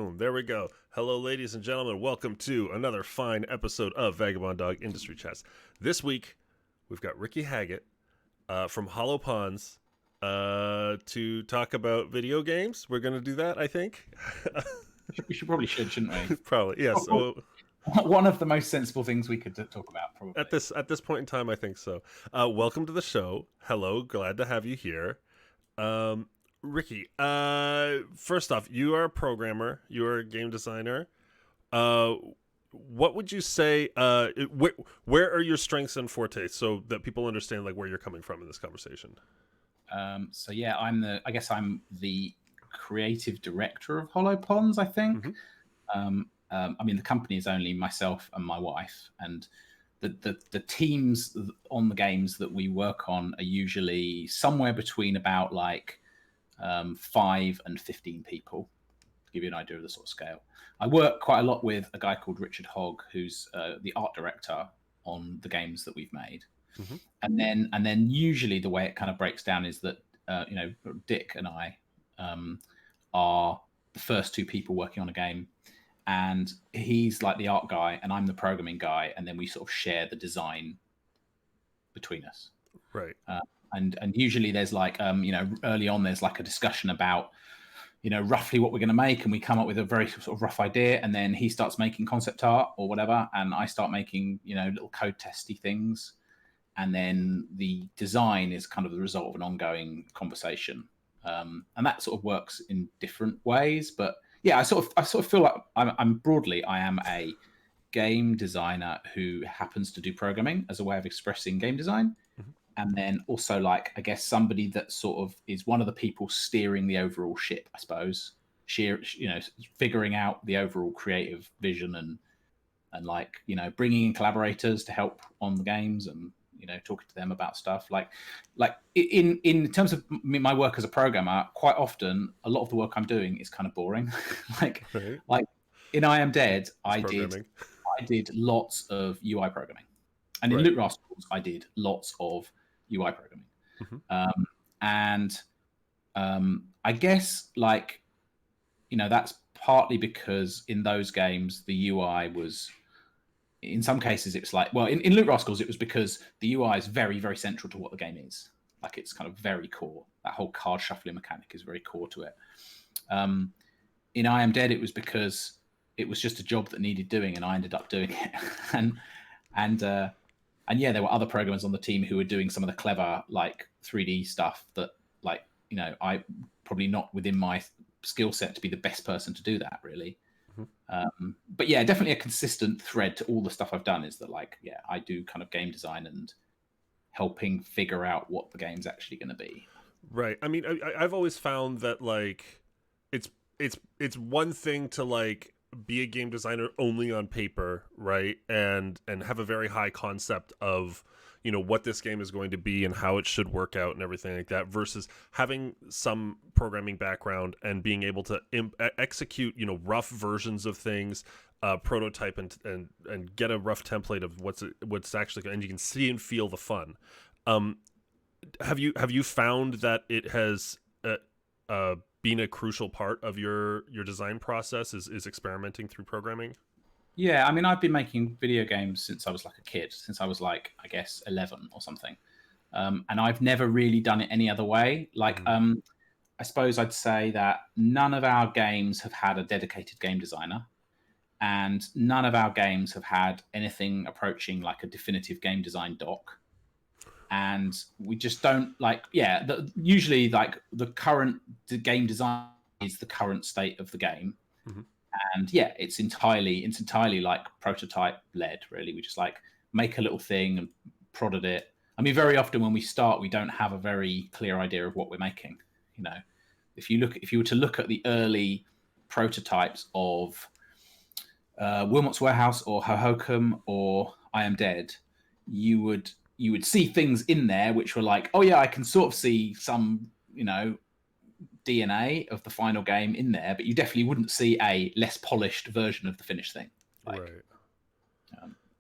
Boom, there we go. Hello, ladies and gentlemen. Welcome to another fine episode of Vagabond Dog Industry Chats. This week, we've got Ricky Haggett from Hollow Ponds to talk about video games. We're going to do that, I think. We probably should, shouldn't we? Probably, yes. So, one of the most sensible things we could talk about, probably. At this point in time, I think so. Welcome to the show. Hello, glad to have you here. Ricky, first off, you are a programmer. You are a game designer. What would you say? Where are your strengths and fortes, so that people understand like where you're coming from in this conversation? So yeah, I guess I'm the creative director of Hollow Ponds, I think. Mm-hmm. I mean, the company is only myself and my wife, and the teams on the games that we work on are usually somewhere between about like 5 and 15 people, to give you an idea of the sort of scale. I work quite a lot with a guy called Richard Hogg, who's the art director on the games that we've made. Mm-hmm. And then usually the way it kind of breaks down is that Dick and I are the first two people working on a game, and he's like the art guy and I'm the programming guy, and then we sort of share the design between us. Right. And usually there's like early on there's like a discussion about roughly what we're going to make, and we come up with a very sort of rough idea, and then he starts making concept art or whatever, and I start making little code testy things, and then the design is kind of the result of an ongoing conversation, and that sort of works in different ways. But yeah, I sort of feel like I am a game designer who happens to do programming as a way of expressing game design. Mm-hmm. And then also, like, I guess somebody that sort of is one of the people steering the overall ship, I suppose, figuring out the overall creative vision and like, bringing in collaborators to help on the games and, talking to them about stuff. Like in terms of my work as a programmer, quite often, a lot of the work I'm doing is kind of boring. Like in I Am Dead, I did lots of UI programming. And in Loot Rascals, I did lots of UI programming. Mm-hmm. I guess that's partly because in those games the UI was, in some cases it's like, well, in Loot Rascals it was because the UI is very, very central to what the game is. Like, it's kind of very core. That whole card shuffling mechanic is very core to it. In I Am Dead it was because it was just a job that needed doing, and I ended up doing it. And yeah, there were other programmers on the team who were doing some of the clever, like 3D stuff that, like, I probably not within my skill set to be the best person to do that, really. Mm-hmm. But yeah, definitely a consistent thread to all the stuff I've done is that, like, yeah, I do kind of game design and helping figure out what the game's actually going to be. Right. I mean, I've always found that, like, it's one thing to, like, be a game designer only on paper, right, and have a very high concept of what this game is going to be and how it should work out and everything like that, versus having some programming background and being able to execute rough versions of things, prototype and get a rough template of what's actually, and you can see and feel the fun. Have you found that it has been a crucial part of your design process is experimenting through programming? Yeah, I mean, I've been making video games since I was like a kid, since I was like, I guess, 11 or something. And I've never really done it any other way. Like, I suppose I'd say that none of our games have had a dedicated game designer, and none of our games have had anything approaching like a definitive game design doc. And we just don't usually like the current game design is the current state of the game. Mm-hmm. And yeah, it's entirely like prototype led, really. We just like make a little thing and prodded it. I mean, very often when we start, we don't have a very clear idea of what we're making. If you were to look at the early prototypes of Wilmot's Warehouse or Hohokum or I Am Dead, you would see things in there which were like, oh yeah, I can sort of see some, DNA of the final game in there, but you definitely wouldn't see a less polished version of the finished thing. Like, right.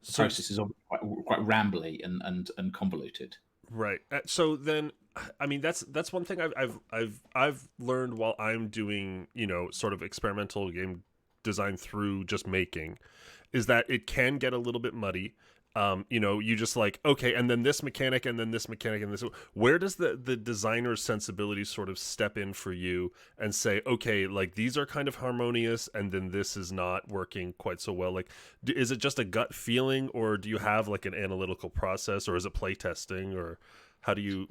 The process is quite rambly and convoluted. Right. So then, I mean, that's one thing I've learned while I'm doing sort of experimental game design through just making, is that it can get a little bit muddy. You know, you just like, okay, and then this mechanic, and then this mechanic, and this. Where does the designer's sensibility sort of step in for you and say, okay, like these are kind of harmonious, and then this is not working quite so well? Like, is it just a gut feeling, or do you have like an analytical process, or is it playtesting, or how do you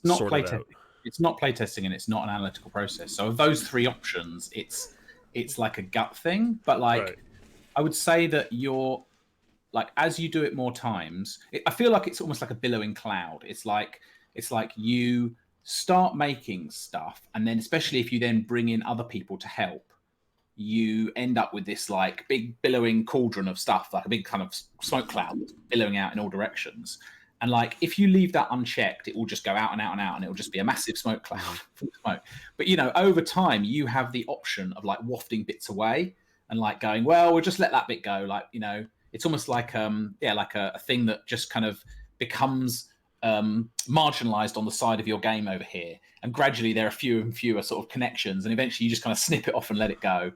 sort it out? It's not playtesting, and it's not an analytical process. So of those three options, it's like a gut thing. But like, right. I would say that you're like, as you do it more times, I feel like it's almost like a billowing cloud. It's like you start making stuff, and then especially if you then bring in other people to help, you end up with this like big billowing cauldron of stuff, like a big kind of smoke cloud billowing out in all directions. And like, if you leave that unchecked, it will just go out and out and out, and it will just be a massive smoke cloud full of smoke. But you know, over time, you have the option of like wafting bits away and like going, well, we'll just let that bit go. Like, you know, it's almost like like a thing that just kind of becomes marginalized on the side of your game over here, and gradually there are fewer and fewer sort of connections, and eventually you just kind of snip it off and let it go.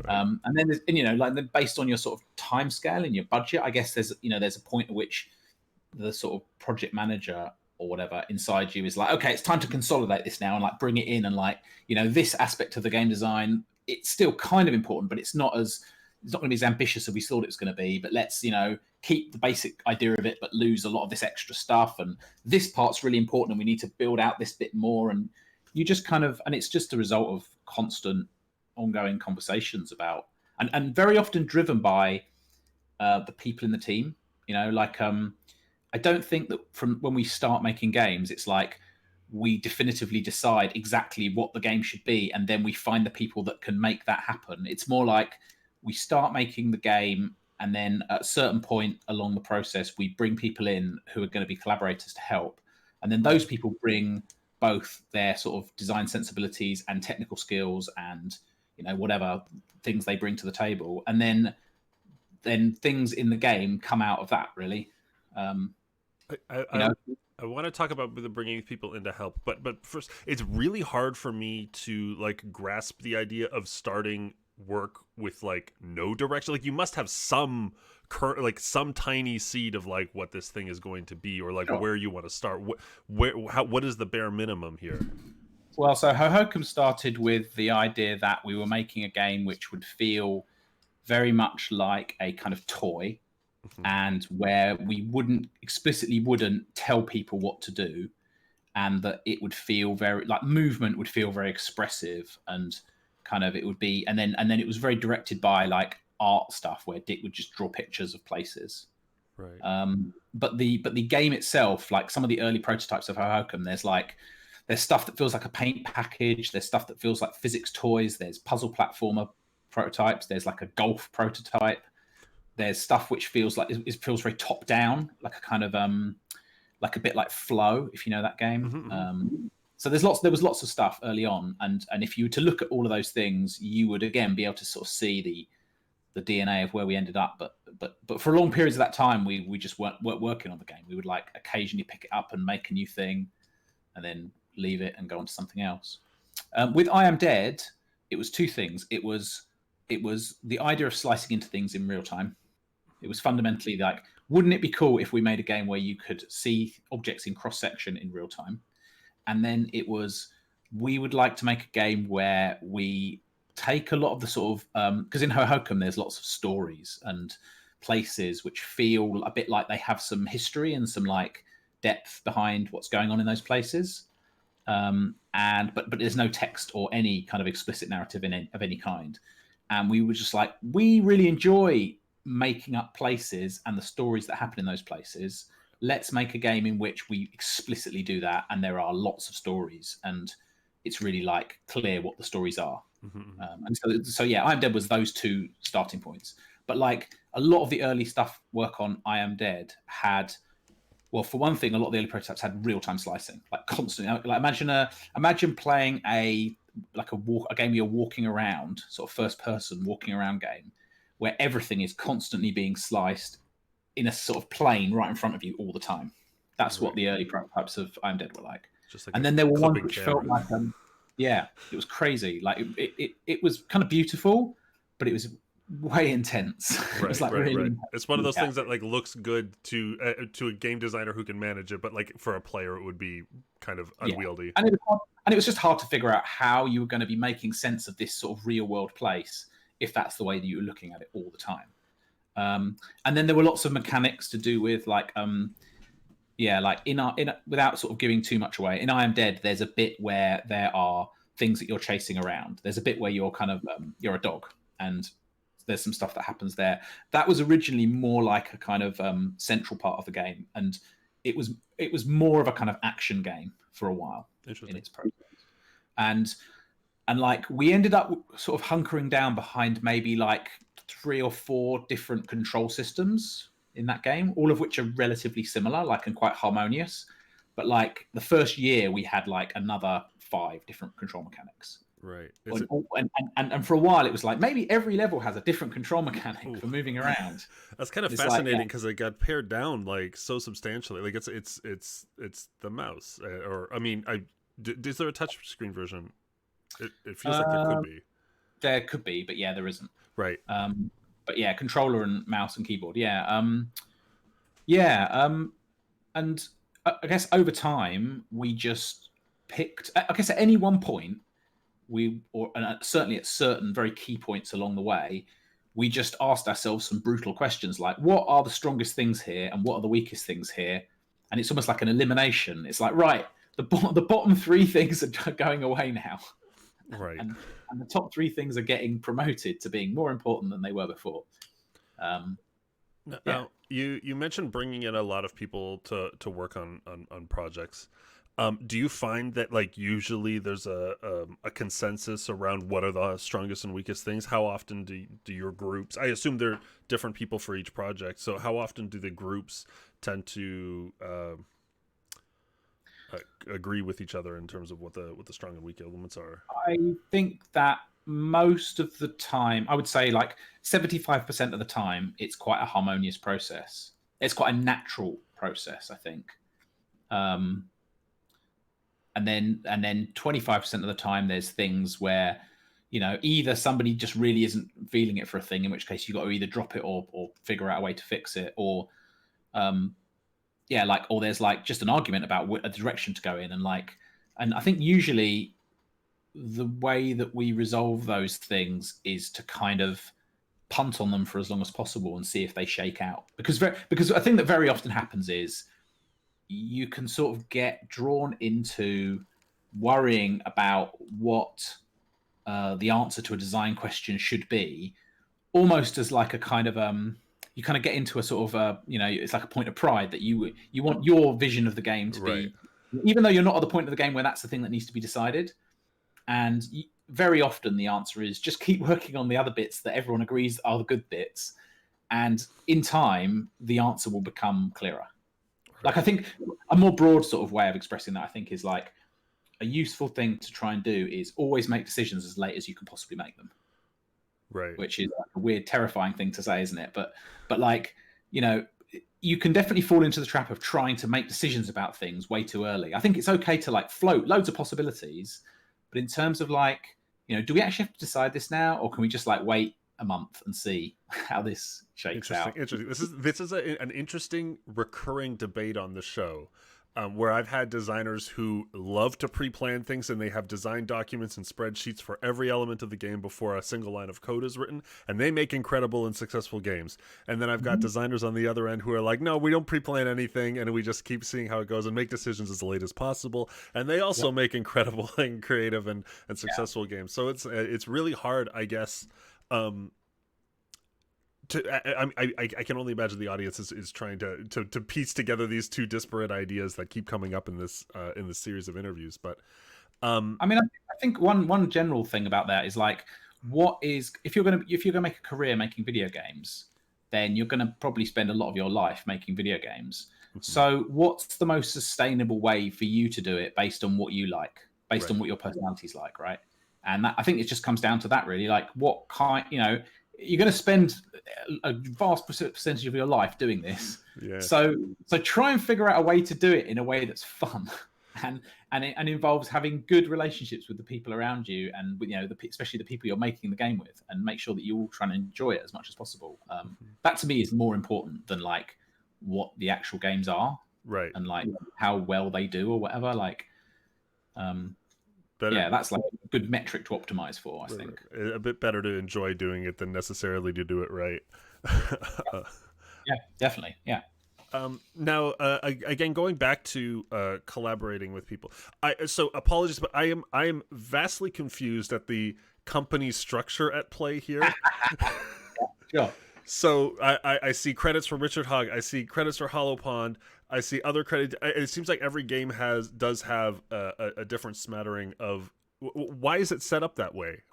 And then you know, like based on your sort of time scale and your budget, I guess there's a point at which the sort of project manager or whatever inside you is like, okay, it's time to consolidate this now and like bring it in, and like, you know, this aspect of the game design, it's still kind of important, but it's not going to be as ambitious as we thought it was going to be. But let's, you know, keep the basic idea of it, but lose a lot of this extra stuff. And this part's really important, and we need to build out this bit more. And you just kind of, and it's just a result of constant, ongoing conversations about, and very often driven by the people in the team. You know, like I don't think that from when we start making games, it's like we definitively decide exactly what the game should be, and then we find the people that can make that happen. It's more like we start making the game, and then at a certain point along the process, we bring people in who are going to be collaborators to help. And then those people bring both their sort of design sensibilities and technical skills and, you know, whatever things they bring to the table. And then things in the game come out of that, really. I want to talk about the bringing people in to help, but first, it's really hard for me to like grasp the idea of starting work with like no direction. Like, you must have some some tiny seed of like what this thing is going to be, or like where you want to start. What is the bare minimum here? Well, so Hohokum started with the idea that we were making a game which would feel very much like a kind of toy. And where we explicitly wouldn't tell people what to do, and that it would feel very like movement would feel very expressive, and kind of it would be, and then it was very directed by like art stuff where Dick would just draw pictures of places. Right. But the game itself, like some of the early prototypes of Hohokum, there's stuff that feels like a paint package. There's stuff that feels like physics toys. There's puzzle platformer prototypes. There's like a golf prototype. There's stuff which feels like it feels very top down, like a kind of like a bit like Flow, if you know that game. Mm-hmm. So there was lots of stuff early on, and if you were to look at all of those things, you would again be able to sort of see the DNA of where we ended up. But for long periods of that time, we just weren't working on the game. We would like occasionally pick it up and make a new thing, and then leave it and go on to something else. With I Am Dead, it was two things. It was the idea of slicing into things in real time. It was fundamentally like, wouldn't it be cool if we made a game where you could see objects in cross-section in real time? And then it was, we would like to make a game where we take a lot of the sort of, because in Hohokum there's lots of stories and places which feel a bit like they have some history and some like depth behind what's going on in those places. But there's no text or any kind of explicit narrative of any kind. And we were just like, we really enjoy making up places and the stories that happen in those places. Let's make a game in which we explicitly do that, and there are lots of stories, and it's really like clear what the stories are. Mm-hmm. And so yeah, I Am Dead was those two starting points. But like a lot of the early stuff work on I Am Dead had, well, for one thing, a lot of the early prototypes had real-time slicing, like constantly. Like imagine playing a game where you're walking around, sort of first-person walking around game, where everything is constantly being sliced in a sort of plane right in front of you all the time. That's what the early prototypes of I Am Dead were like. Just like, and then there were ones which felt like, it was crazy. Like it was kind of beautiful, but it was way intense. It was like really intense. It's one of those things that like looks good to a game designer who can manage it, but like for a player, it would be kind of unwieldy. And it was just hard to figure out how you were going to be making sense of this sort of real world place if that's the way that you were looking at it all the time. And then there were lots of mechanics to do with like like without sort of giving too much away. In I Am Dead, there's a bit where there are things that you're chasing around. There's a bit where you're kind of you're a dog, and there's some stuff that happens there. That was originally more like a kind of central part of the game, and it was more of a kind of action game for a while in its process. And like we ended up sort of hunkering down behind maybe like 3 or 4 different control systems in that game, all of which are relatively similar, like and quite harmonious. But like the first year, we had like another 5 different control mechanics. Right. And for a while, it was like maybe every level has a different control mechanic for moving around. That's kind of fascinating because it got pared down like so substantially. Like it's the mouse, or I mean, is there a touch screen version? It feels like there could be. There could be, but yeah, there isn't. Right. But yeah, controller and mouse and keyboard. Yeah. And I guess over time we just picked. I guess at any one point certainly at certain very key points along the way, we just asked ourselves some brutal questions like, what are the strongest things here and what are the weakest things here? And it's almost like an elimination. It's like, right, the bottom 3 things are going away now. Right. And the top 3 things are getting promoted to being more important than they were before. Now, you mentioned bringing in a lot of people to work on projects. Do you find that like usually there's a consensus around what are the strongest and weakest things? How often do your groups? I assume they're different people for each project. So how often do the groups tend to agree with each other in terms of what the strong and weak elements are? I think that most of the time, I would say like 75% of the time, it's quite a harmonious process. It's quite a natural process, I think. And then 25% of the time, there's things where, you know, either somebody just really isn't feeling it for a thing, in which case you've got to either drop it or figure out a way to fix it, or or there's like just an argument about a direction to go in, and I think usually the way that we resolve those things is to kind of punt on them for as long as possible and see if they shake out, because I think that very often happens is you can sort of get drawn into worrying about what the answer to a design question should be, almost as like a kind of you kind of get into a sort of it's like a point of pride that you want your vision of the game to be, even though you're not at the point of the game where that's the thing that needs to be decided. And very often the answer is just keep working on the other bits that everyone agrees are the good bits, and in time the answer will become clearer. Like, I think a more broad sort of way of expressing that, I think, is like a useful thing to try and do is always make decisions as late as you can possibly make them. Right. Which is like a weird, terrifying thing to say, isn't it? But like, you know, you can definitely fall into the trap of trying to make decisions about things way too early. I think it's okay to like float loads of possibilities, but in terms of like, you know, do we actually have to decide this now, or can we just like wait a month and see how this shakes out? Interesting. This is an interesting recurring debate on the show, where I've had designers who love to pre-plan things, and they have design documents and spreadsheets for every element of the game before a single line of code is written, and they make incredible and successful games. And then I've got designers on the other end who are like, no, we don't pre-plan anything, and we just keep seeing how it goes and make decisions as late as possible. And they also make incredible and creative and successful games. So it's really hard, I guess. I can only imagine the audience is trying to piece together these two disparate ideas that keep coming up in this series of interviews. But I mean, I think one general thing about that is like, if you're gonna make a career making video games, then you're gonna probably spend a lot of your life making video games. Mm-hmm. So what's the most sustainable way for you to do it based on what you like, based on what your personality's like, right? And that, I think it just comes down to that, really. Like, what kind, you know, you're going to spend a vast percentage of your life doing this. Yeah. So try and figure out a way to do it in a way that's fun. and involves having good relationships with the people around you, and especially the people you're making the game with, and make sure that you're all trying to enjoy it as much as possible. That to me is more important than like what the actual games are, right, and like how well they do or whatever. Like, that's like a good metric to optimize for. I think a bit better to enjoy doing it than necessarily to do it right. Yeah, definitely. Yeah. Now, again, going back to collaborating with people, so apologies, but I am vastly confused at the company structure at play here. Sure. So I see credits for Richard Hogg, I see credits for Hollow Pond, I see other credits. It seems like every game does have a different smattering of. Why is it set up that way?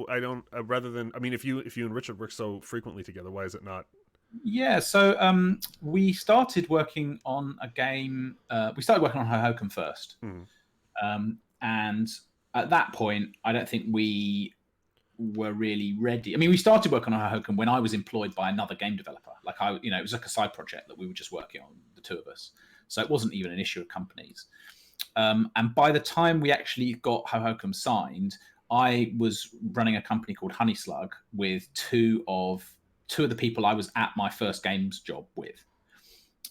I don't. Rather than, I mean, if you and Richard work so frequently together, why is it not? Yeah, so we started working on a game. We started working on Hohokum first, and at that point, I don't think we were really ready. I mean, we started working on Hohokum when I was employed by another game developer. Like it was like a side project that we were just working on, the two of us. So it wasn't even an issue of companies. And by the time we actually got Hohokum signed, I was running a company called Honey Slug with two of the people I was at my first games job with.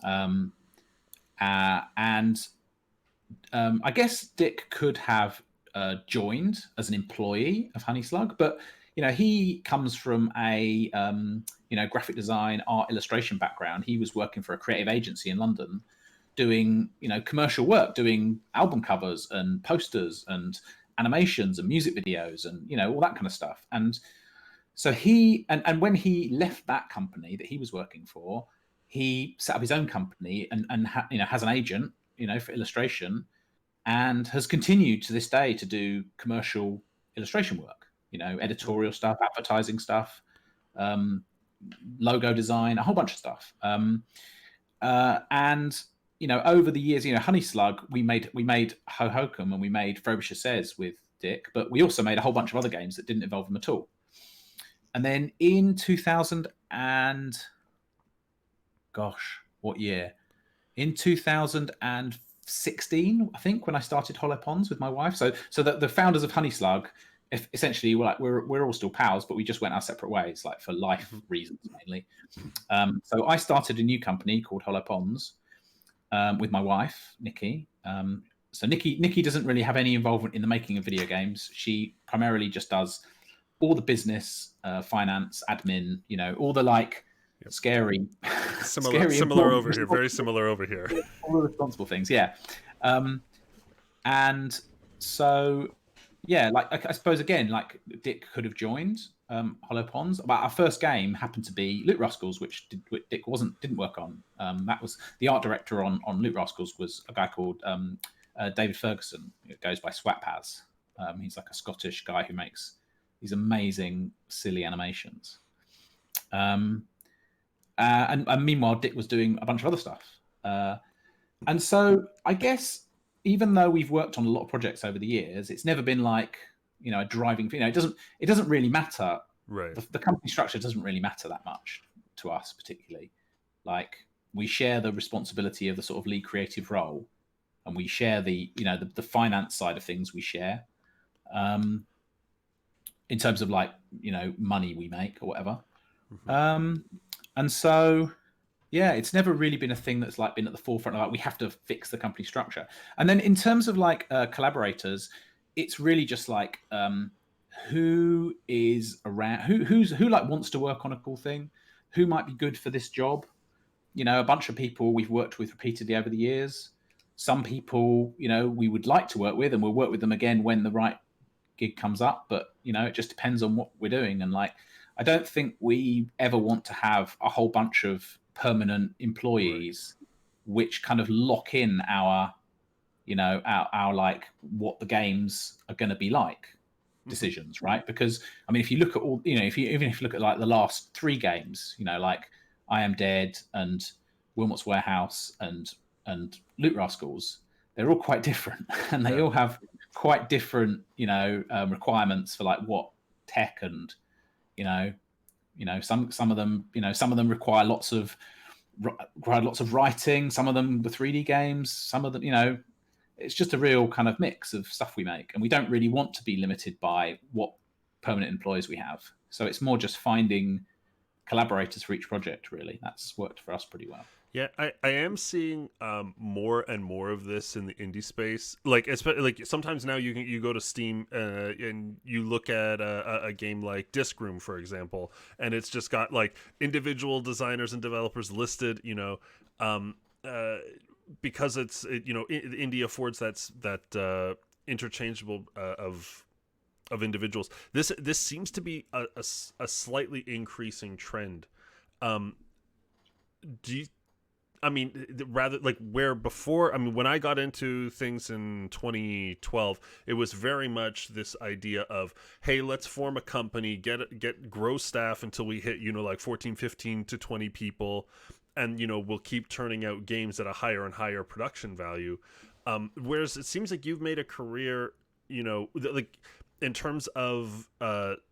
I guess Dick could have joined as an employee of Honey Slug, but he comes from a graphic design, art, illustration background. He was working for a creative agency in London, doing commercial work, doing album covers and posters and animations and music videos and all that kind of stuff. And so he and when he left that company that he was working for, he set up his own company and has an agent for illustration, and has continued to this day to do commercial illustration work, editorial stuff, advertising stuff, logo design, a whole bunch of stuff. And over the years, Honey Slug, we made Hohokum and we made Frobisher Says with Dick, but we also made a whole bunch of other games that didn't involve him at all. And then in 2000 and what year? In 2016, I think, when I started Hollow Ponds with my wife. So the founders of Honey Slug, essentially, we're all still pals, but we just went our separate ways, like for life reasons mainly. So I started a new company called Hollow Ponds with my wife, Nikki. So Nikki doesn't really have any involvement in the making of video games. She primarily just does all the business, finance, admin, all the scary, similar over here, very similar over here. All the responsible things, yeah. And so, yeah, I suppose again, Dick could have joined Hollow Ponds, but our first game happened to be Loot Rascals, which Dick didn't work on. That was the art director on Loot Rascals was a guy called David Ferguson. It goes by Swapaz. He's like a Scottish guy who makes these amazing, silly animations. And meanwhile, Dick was doing a bunch of other stuff. And so I guess even though we've worked on a lot of projects over the years, it's never been a driving thing. It doesn't really matter. Right. The company structure doesn't really matter that much to us particularly. We share the responsibility of the sort of lead creative role, and we share the finance side of things we share. In terms of money we make or whatever. And so, yeah, it's never really been a thing that's been at the forefront of we have to fix the company structure. And then in terms of collaborators, it's really just who is around, who wants to work on a cool thing, who might be good for this job. A bunch of people we've worked with repeatedly over the years. Some people, we would like to work with, and we'll work with them again when the right gig comes up, but it just depends on what we're doing. And I don't think we ever want to have a whole bunch of permanent employees, which kind of lock in our what the games are going to be like decisions, right? Because I mean, if you look at all, if you look at the last three games, I Am Dead and Wilmot's Warehouse and Loot Rascals, they're all quite different, and they all have quite different, requirements for what tech and, some of them require lots of writing. Some of them the 3D games. Some of them, it's just a real kind of mix of stuff we make, and we don't really want to be limited by what permanent employees we have. So it's more just finding collaborators for each project. Really, that's worked for us pretty well. Yeah, I am seeing more and more of this in the indie space. Like, especially like sometimes now you go to Steam and you look at a game like Disc Room, for example, and it's just got like individual designers and developers listed. Because indie affords that interchangeable of individuals. This seems to be a slightly increasing trend. Do you? I mean, rather like where before, I mean, when I got into things in 2012, it was very much this idea of, hey, let's form a company, grow staff until we hit, like 14, 15 to 20 people. And, we'll keep turning out games at a higher and higher production value. Whereas it seems like you've made a career, like in terms of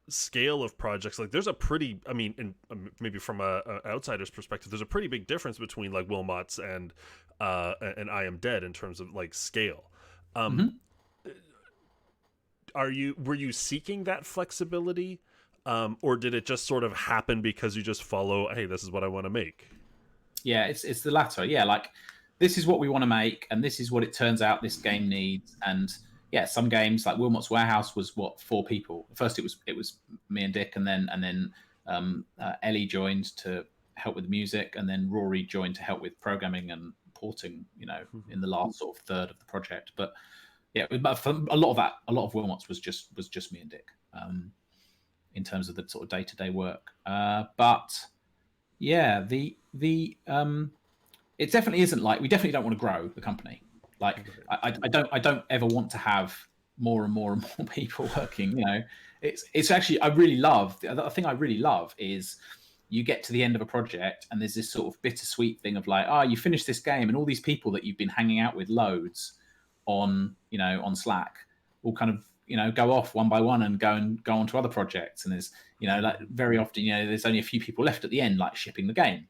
scale of projects, like there's a pretty, I mean, maybe from a outsider's perspective, there's a pretty big difference between like Wilmot's and I Am Dead in terms of like scale. Were you seeking that flexibility, or did it just sort of happen because you just follow, hey, this is what I want to make? Yeah, it's the latter. Yeah, like this is what we want to make, and this is what it turns out this game needs. And yeah, some games like Wilmot's Warehouse was 4 people. First, it was me and Dick, and then Ellie joined to help with the music, and then Rory joined to help with programming and porting. In the last sort of third of the project. But yeah, but for a lot of Wilmot's was just me and Dick in terms of the sort of day-to-day work. But yeah, it definitely isn't like we definitely don't want to grow the company. Like I don't ever want to have more and more and more people working. It's actually the thing I really love is you get to the end of a project and there's this sort of bittersweet thing of like, you finished this game and all these people that you've been hanging out with loads on Slack will kind of go off one by one and go on to other projects. And there's like very often there's only a few people left at the end, like shipping the game.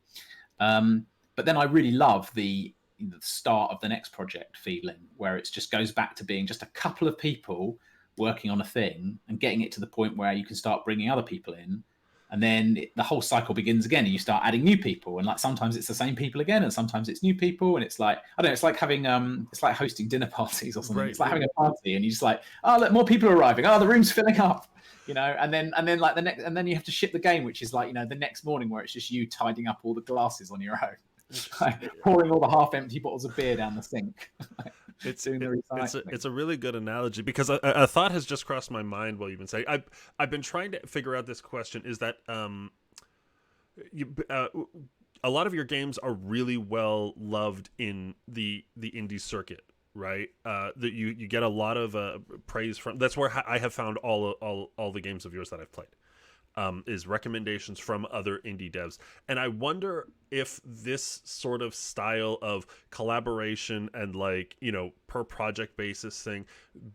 But then I really love the start of the next project feeling where it just goes back to being just a couple of people working on a thing and getting it to the point where you can start bringing other people in, and then the whole cycle begins again and you start adding new people, and like sometimes it's the same people again and sometimes it's new people, and it's like, I don't know, it's like having it's like hosting dinner parties or something. Right. It's like having a party and you just like, look, more people are arriving, the room's filling up, and then like the next, and then you have to ship the game, which is like the next morning where it's just you tidying up all the glasses on your own. Like pouring all the half-empty bottles of beer down the sink. It's a really good analogy, because a thought has just crossed my mind while you've been saying. I've been trying to figure out this question. Is that a lot of your games are really well loved in the indie circuit, right? That you get a lot of praise from. That's where I have found all the games of yours that I've played. Is recommendations from other indie devs. And I wonder if this sort of style of collaboration and like, per project basis thing,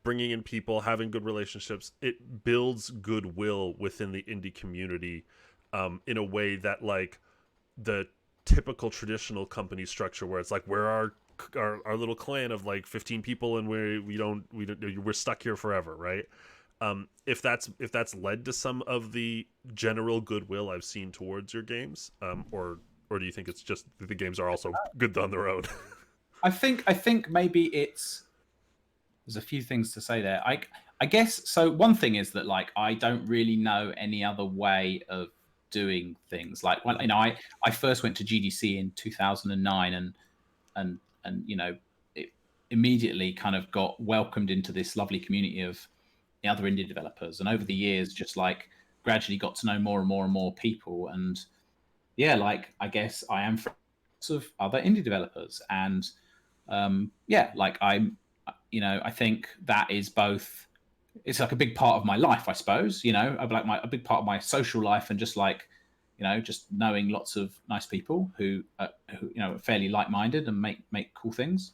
bringing in people, having good relationships, it builds goodwill within the indie community in a way that like the typical traditional company structure where it's like, we're our little clan of like 15 people and we're stuck here forever, right? If that's led to some of the general goodwill I've seen towards your games, or do you think it's just that the games are also good on their own? I think maybe there's a few things to say there. I guess so. One thing is that like I don't really know any other way of doing things. Like when I first went to GDC in 2009 and it immediately kind of got welcomed into this lovely community of the other indie developers, and over the years just like gradually got to know more and more and more people, and yeah, like I guess I am friends of other indie developers, and like I think that is both, it's like a big part of my life, I suppose, of like a big part of my social life, and just like just knowing lots of nice people who are fairly like-minded and make cool things.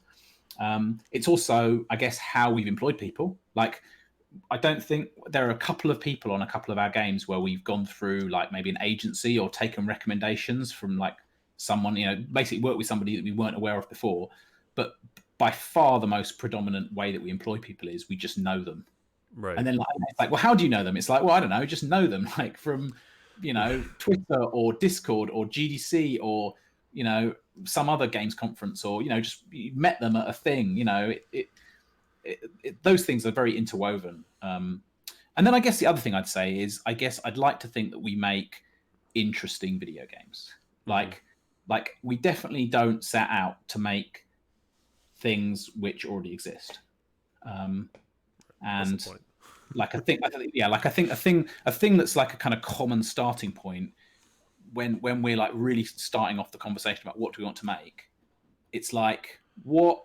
It's also, I guess, how we've employed people. Like I don't think there are a couple of people on a couple of our games where we've gone through like maybe an agency or taken recommendations from like someone, basically worked with somebody that we weren't aware of before. But by far the most predominant way that we employ people is we just know them. Right. And then like, it's like, well, how do you know them? It's like, well, I don't know, just know them, like from, you know, Twitter or Discord or GDC or, you know, some other games conference, or, you know, just you met them at a thing, you know, those things are very interwoven. And then I guess the other thing I'd say is, I guess I'd like to think that we make interesting video games. Like we definitely don't set out to make things which already exist. And like I think a thing that's like a kind of common starting point when we're like really starting off the conversation about what do we want to make. It's like, what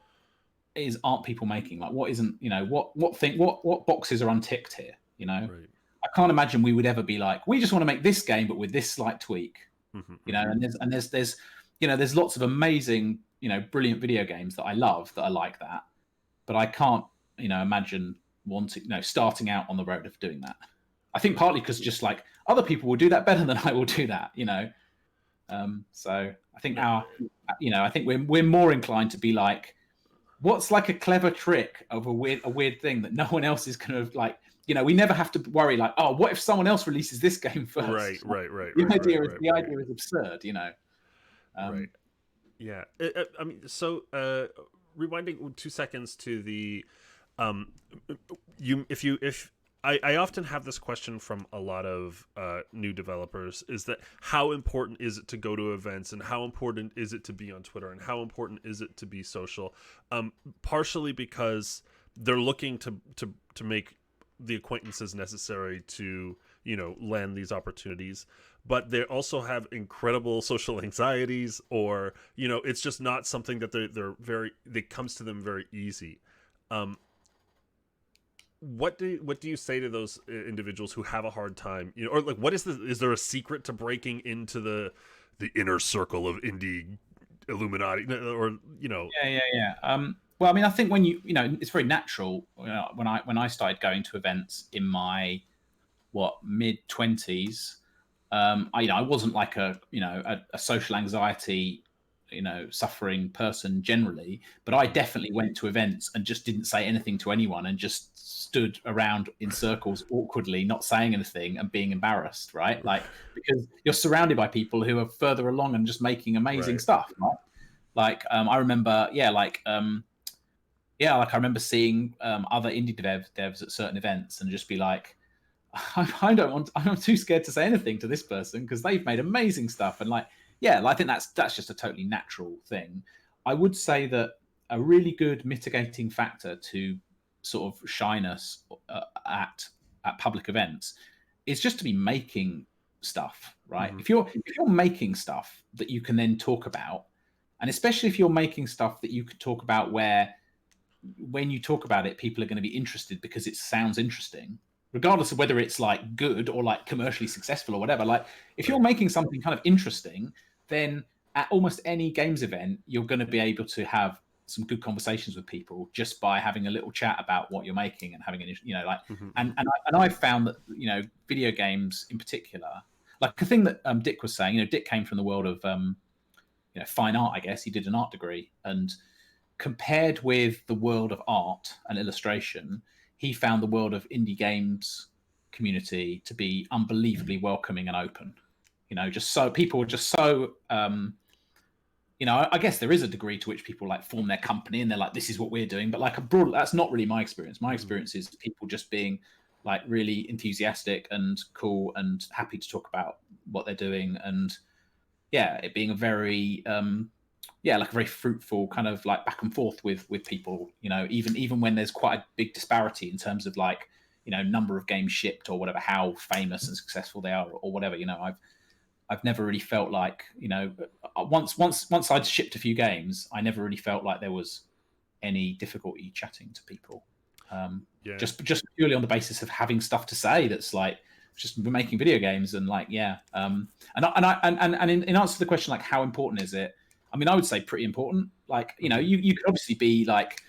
aren't people making? Like, what isn't, you know, what boxes are unticked here? You know, I can't imagine we would ever be like, we just want to make this game, but with this slight tweak. You know, and there's you know, there's lots of amazing, you know, brilliant video games that I love that are like that, but I can't, you know, imagine wanting, you know, starting out on the road of doing that. I think partly because just like other people will do that better than I will do that, you know. So I think I think we're more inclined to be like, what's like a clever trick of a weird thing that no one else is kind of like, you know, we never have to worry like, oh, what if someone else releases this game first? Right. The idea is absurd, you know. Right. Yeah. I mean, so rewinding 2 seconds to the I often have this question from a lot of new developers, is that how important is it to go to events, and how important is it to be on Twitter, and how important is it to be social? Partially because they're looking to make the acquaintances necessary to, you know, land these opportunities, but they also have incredible social anxieties, or, you know, it's just not something that it comes to them very easy. What do you say to those individuals who have a hard time, you know, or like, is there a secret to breaking into the inner circle of indie Illuminati, or, you know? Yeah. Well, I mean, I think when you know, it's very natural. You know, when I started going to events in my mid-20s, I wasn't like a social anxiety, you know, suffering person generally, but I definitely went to events and just didn't say anything to anyone and just stood around in circles awkwardly, not saying anything and being embarrassed, right? Like, because you're surrounded by people who are further along and just making amazing stuff, right? Like, I remember, I remember seeing other indie devs at certain events and just be like, I'm too scared to say anything to this person because they've made amazing stuff. And like, I think that's just a totally natural thing. I would say that a really good mitigating factor to sort of shyness at public events is just to be making stuff, right? If you're making stuff that you can then talk about, and especially if you're making stuff that you could talk about where when you talk about it, people are going to be interested because it sounds interesting, regardless of whether it's like good or like commercially successful or whatever. Like, if you're making something kind of interesting, then at almost any games event, you're going to be able to have some good conversations with people just by having a little chat about what you're making and having an, you know, like, and I've found that, you know, video games in particular, like the thing that Dick was saying, you know, Dick came from the world of, you know, fine art, I guess. He did an art degree, and compared with the world of art and illustration, he found the world of indie games community to be unbelievably welcoming and open. You know, just so people were just so, you know, I guess there is a degree to which people like form their company and they're like, this is what we're doing. But like abroad, that's not really my experience. My experience is people just being like really enthusiastic and cool and happy to talk about what they're doing. And yeah, it being a very, like a very fruitful kind of like back and forth with people, you know, even when there's quite a big disparity in terms of like, you know, number of games shipped or whatever, how famous and successful they are or whatever, you know, I've never really felt like, you know, once I'd shipped a few games, I never really felt like there was any difficulty chatting to people. Just purely on the basis of having stuff to say that's like just making video games and like, and in answer to the question, like how important is it? I mean, I would say pretty important. Like, you know, you could obviously be like,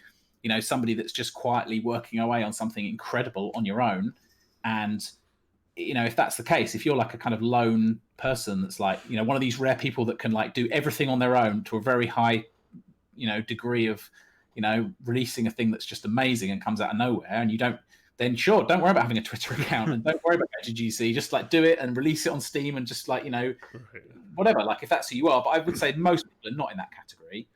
you know, somebody that's just quietly working away on something incredible on your own. And, you know, if that's the case, if you're like a kind of lone person that's like, you know, one of these rare people that can like do everything on their own to a very high, you know, degree of releasing a thing that's just amazing and comes out of nowhere, and you don't, then sure, don't worry about having a Twitter account and don't worry about going to GC. Just like do it and release it on Steam and just like, whatever, like if that's who you are. But I would say most people are not in that category.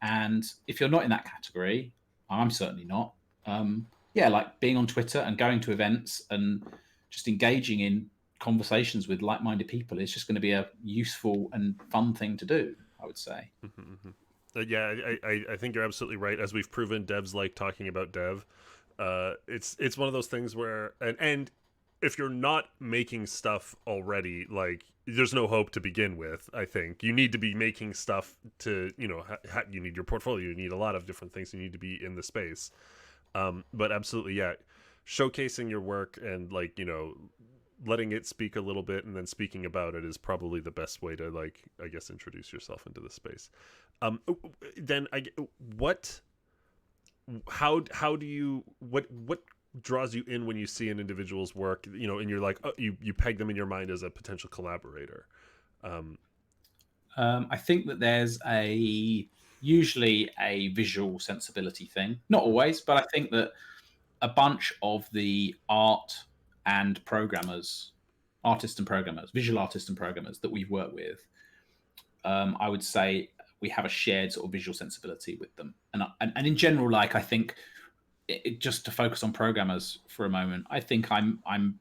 And if you're not in that category, I'm certainly not. Like being on Twitter and going to events and just engaging in conversations with like-minded people is just going to be a useful and fun thing to do, I would say. Yeah, I think you're absolutely right. As we've proven, devs like talking about dev. It's one of those things where, and if you're not making stuff already, like there's no hope to begin with. I think you need to be making stuff to, you need your portfolio, you need a lot of different things, you need to be in the space. But absolutely, yeah, showcasing your work and like, letting it speak a little bit and then speaking about it is probably the best way to, like, I guess, introduce yourself into the space. Then how do you, what draws you in when you see an individual's work, and you're like, oh, you peg them in your mind as a potential collaborator? I think that there's usually a visual sensibility thing. Not always, but I think that a bunch of the artists and programmers, visual artists and programmers that we've worked with, I would say we have a shared sort of visual sensibility with them. And in general, like, I think just to focus on programmers for a moment, I think I'm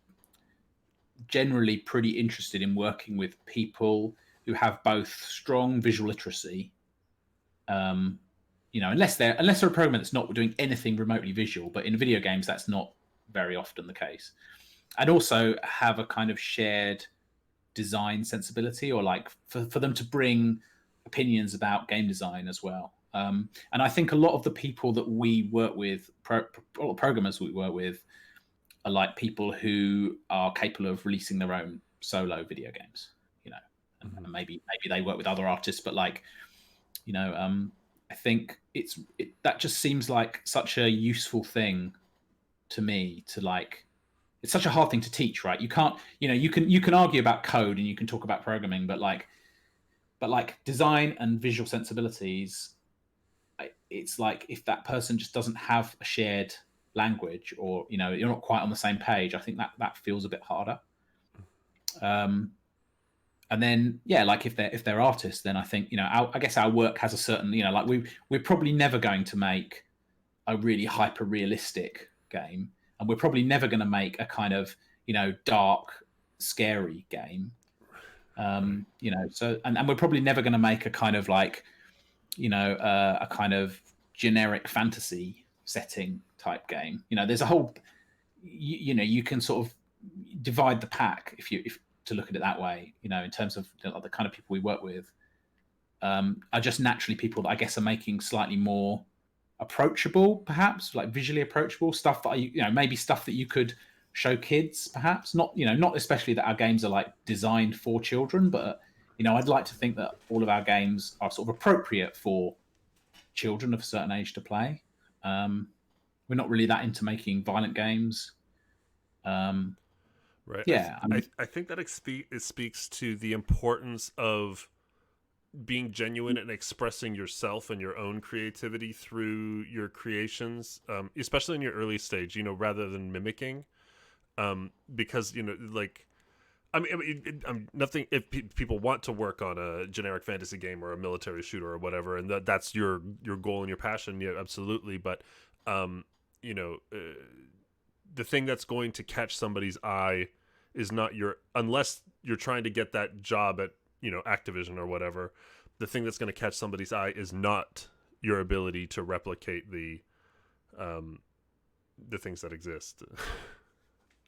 generally pretty interested in working with people who have both strong visual literacy, unless they're a programmer that's not doing anything remotely visual, but in video games that's not very often the case, and also have a kind of shared design sensibility, or like for them to bring opinions about game design as well. And I think a lot of the people that we work with, programmers we work with, are like people who are capable of releasing their own solo video games, and maybe they work with other artists, but like, I think that just seems like such a useful thing to me to like. It's such a hard thing to teach, right? You can't, you can argue about code and you can talk about programming, but like design and visual sensibilities, it's like if that person just doesn't have a shared language, or you're not quite on the same page, I think that feels a bit harder. And then like if they're artists, then I think I guess our work has a certain like we're probably never going to make a really hyper realistic game, and we're probably never going to make a kind of dark scary game. So and we're probably never going to make a kind of like a kind of generic fantasy setting type game. There's a whole you can sort of divide the pack if to look at it that way, in terms of the kind of people we work with, are just naturally people that I guess are making slightly more approachable, perhaps like visually approachable stuff that maybe stuff that you could show kids, perhaps not especially that our games are like designed for children, but I'd like to think that all of our games are sort of appropriate for children of a certain age to play. We're not really that into making violent games. Right. Yeah. I think that it speaks to the importance of being genuine and expressing yourself and your own creativity through your creations, especially in your early stage, rather than mimicking. Because, like, I mean, nothing, if people want to work on a generic fantasy game or a military shooter or whatever, and that's your goal and your passion, yeah, absolutely. But, the thing that's going to catch somebody's eye is not unless you're trying to get that job at, Activision or whatever, the thing that's going to catch somebody's eye is not your ability to replicate the things that exist.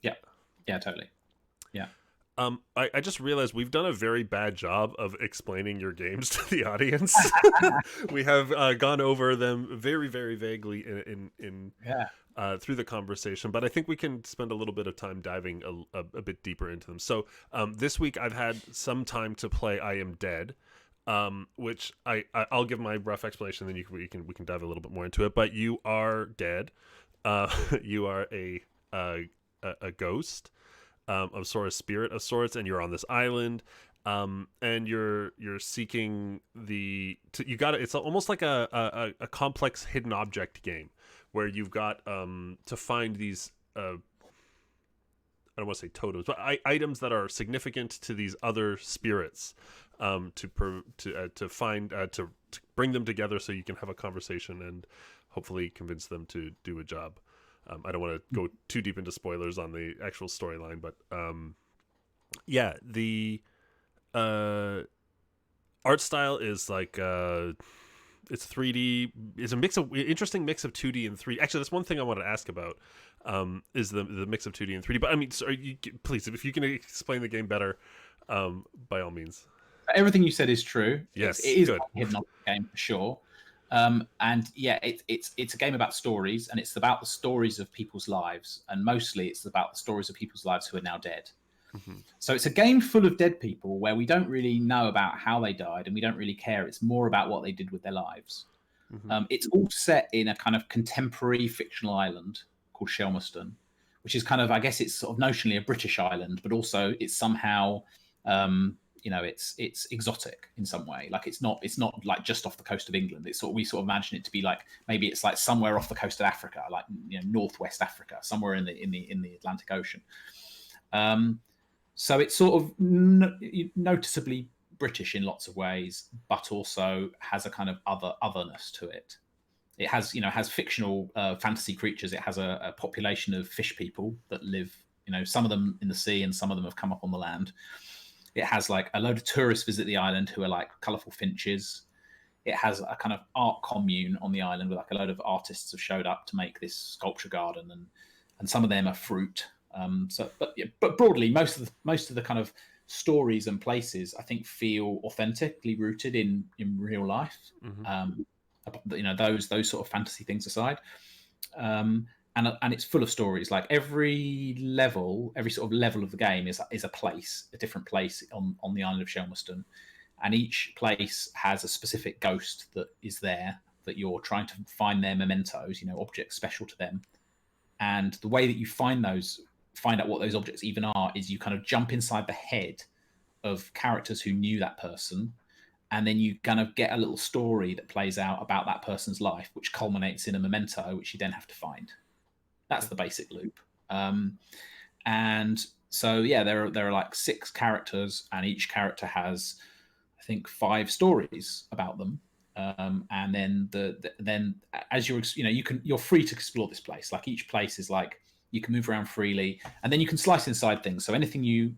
Yeah, totally. Yeah. I just realized we've done a very bad job of explaining your games to the audience. We have gone over them very, very vaguely in through the conversation, but I think we can spend a little bit of time diving a bit deeper into them. So this week I've had some time to play I Am Dead, which I'll give my rough explanation, then we can dive a little bit more into it. But you are dead. You are a ghost of sorts, spirit of sorts, and you're on this island, and you're seeking you got it's almost like a complex hidden object game where you've got to find these I don't want to say totems, but items that are significant to these other spirits, to find to bring them together so you can have a conversation and hopefully convince them to do a job. I don't want to go too deep into spoilers on the actual storyline, but yeah, the art style is like it's 3D. It's a interesting mix of 2D and 3D. Actually, that's one thing I wanted to ask about. Is the mix of 2D and 3D. But I mean, please, if you can explain the game better, by all means. Everything you said is true. Yes, it is good. a hidden game for sure. And yeah, it's a game about stories, and it's about the stories of people's lives, and mostly it's about the stories of people's lives who are now dead. Mm-hmm. So it's a game full of dead people where we don't really know about how they died, and we don't really care. It's more about what they did with their lives. Mm-hmm. It's all set in a kind of contemporary fictional island called Shelmerston, which is kind of, I guess it's sort of notionally a British island, but also it's somehow, it's exotic in some way. Like it's not like just off the coast of England. We sort of imagine it to be like, maybe it's like somewhere off the coast of Africa, like, northwest Africa, somewhere in the Atlantic Ocean. So it's sort of noticeably British in lots of ways, but also has a kind of otherness to it. It has, has fictional fantasy creatures. It has a population of fish people that live, some of them in the sea and some of them have come up on the land. It has like a load of tourists visit the island who are like colourful finches. It has a kind of art commune on the island where like a load of artists have showed up to make this sculpture garden, and some of them are fruit. But broadly, most of the kind of stories and places I think feel authentically rooted in real life. Mm-hmm. Those sort of fantasy things aside, and it's full of stories. Like every sort of level of the game is a different place on the island of Shelmerston, and each place has a specific ghost that is there that you're trying to find their mementos, objects special to them. And the way that you find out what those objects even are, is you kind of jump inside the head of characters who knew that person, and then you kind of get a little story that plays out about that person's life, which culminates in a memento, which you then have to find. That's the basic loop. And so, yeah, there are like 6 characters, and each character has, I think, 5 stories about them. And then as you're free to explore this place. Like each place is like, you can move around freely, and then you can slice inside things. So anything you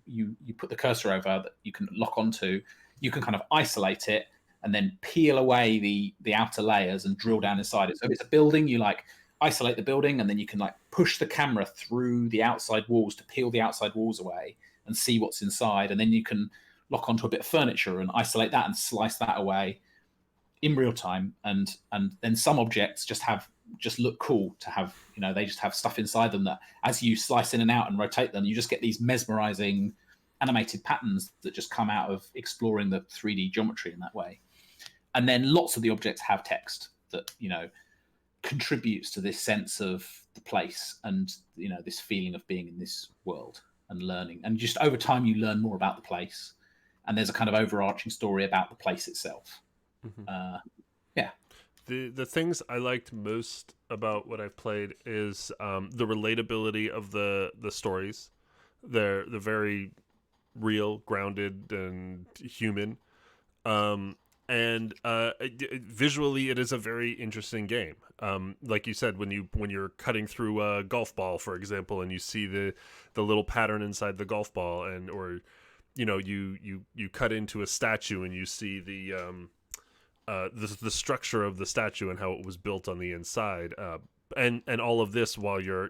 put the cursor over that you can lock onto, you can kind of isolate it and then peel away the outer layers and drill down inside it. So if it's a building, you like isolate the building, and then you can like push the camera through the outside walls to peel the outside walls away and see what's inside. And then you can lock onto a bit of furniture and isolate that and slice that away in real time. And then some objects just look cool to have, they just have stuff inside them that as you slice in and out and rotate them, you just get these mesmerizing animated patterns that just come out of exploring the 3D geometry in that way. And then lots of the objects have text that, contributes to this sense of the place and, this feeling of being in this world and learning. And just over time, you learn more about the place. And there's a kind of overarching story about the place itself. Mm-hmm. Yeah. The things I liked most about what I've played is the relatability of the stories. They're very real, grounded, and human. And visually, it is a very interesting game. Like you said, when you're cutting through a golf ball, for example, and you see the little pattern inside the golf ball, or you cut into a statue and you see the structure of the statue and how it was built on the inside, and all of this while you're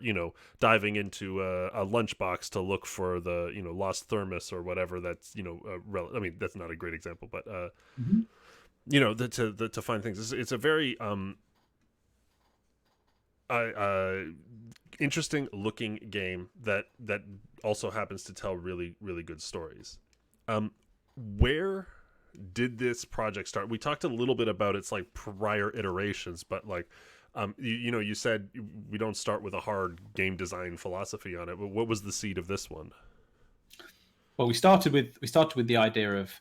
diving into a lunchbox to look for the lost thermos or whatever. That's I mean, that's not a great example, but mm-hmm. To find things. It's a very interesting looking game that also happens to tell really, really good stories. Where did this project start? We talked a little bit about its like prior iterations, but like you said we don't start with a hard game design philosophy on it, but what was the seed of this one? Well, we started with the idea of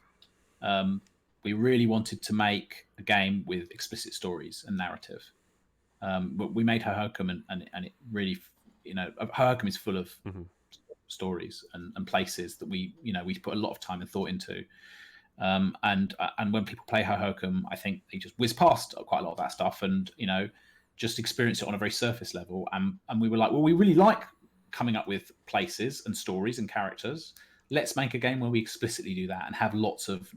we really wanted to make a game with explicit stories and narrative. But we made Hohokum, and it really, Hohokum is full of stories and places that we put a lot of time and thought into. And when people play Hohokum, I think they just whiz past quite a lot of that stuff and just experience it on a very surface level. And we were like, well, we really like coming up with places and stories and characters. Let's make a game where we explicitly do that and have lots of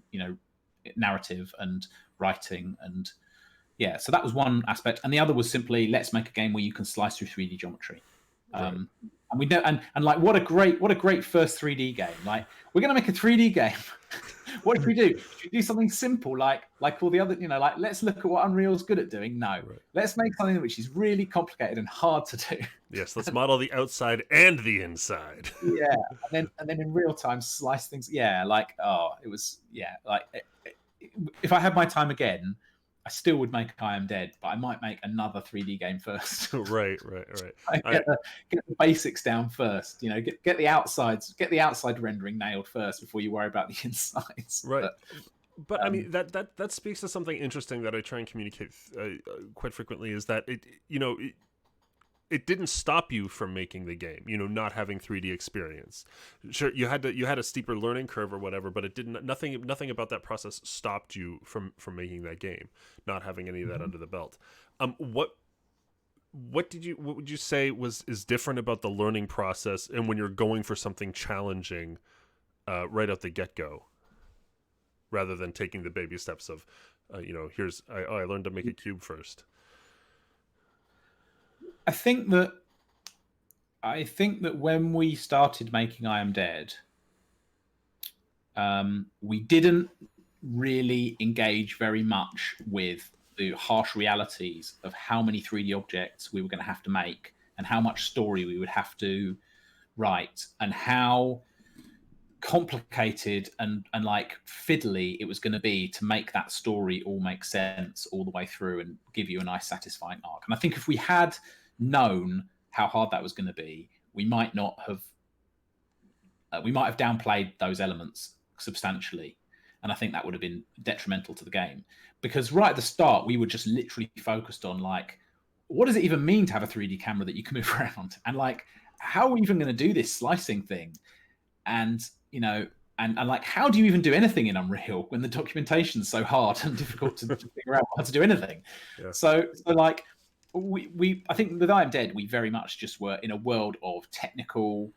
narrative and writing. And yeah, so that was one aspect. And the other was simply, let's make a game where you can slice through 3D geometry. Right. And we know, and like, what a great first 3D game. Like, we're going to make a 3D game. What should we do? Should we do something simple like all the other, like, let's look at what Unreal's good at doing? No. Right. Let's make something which is really complicated and hard to do. Yes, let's model the outside and the inside. Yeah, and then in real time slice things. Yeah, like, it was, yeah, like, if I had my time again, I still would make I Am Dead, but I might make another 3D game first. Right. Get the basics down first. Get the outside rendering nailed first before you worry about the insides. Right. But I mean, that speaks to something interesting that I try and communicate quite frequently, is that it didn't stop you from making the game, not having 3D experience. Sure, you had a steeper learning curve or whatever, but it didn't. Nothing about that process stopped you from making that game, not having any of that under the belt. What would you say is different about the learning process, and when you're going for something challenging, right out the get go, rather than taking the baby steps of, I learned to make a cube first. I think that when we started making I Am Dead, we didn't really engage very much with the harsh realities of how many 3D objects we were going to have to make and how much story we would have to write and how complicated and like fiddly it was going to be to make that story all make sense all the way through and give you a nice satisfying arc. And I think if we had known how hard that was going to be, we might have downplayed those elements substantially, and I think that would have been detrimental to the game, because right at the start we were just literally focused on, like, what does it even mean to have a 3D camera that you can move around, and like, how are we even going to do this slicing thing, and and like, how do you even do anything in Unreal when the documentation's so hard and difficult to figure out how to do anything? Yeah. So like, I think with I Am Dead, we very much just were in a world of technical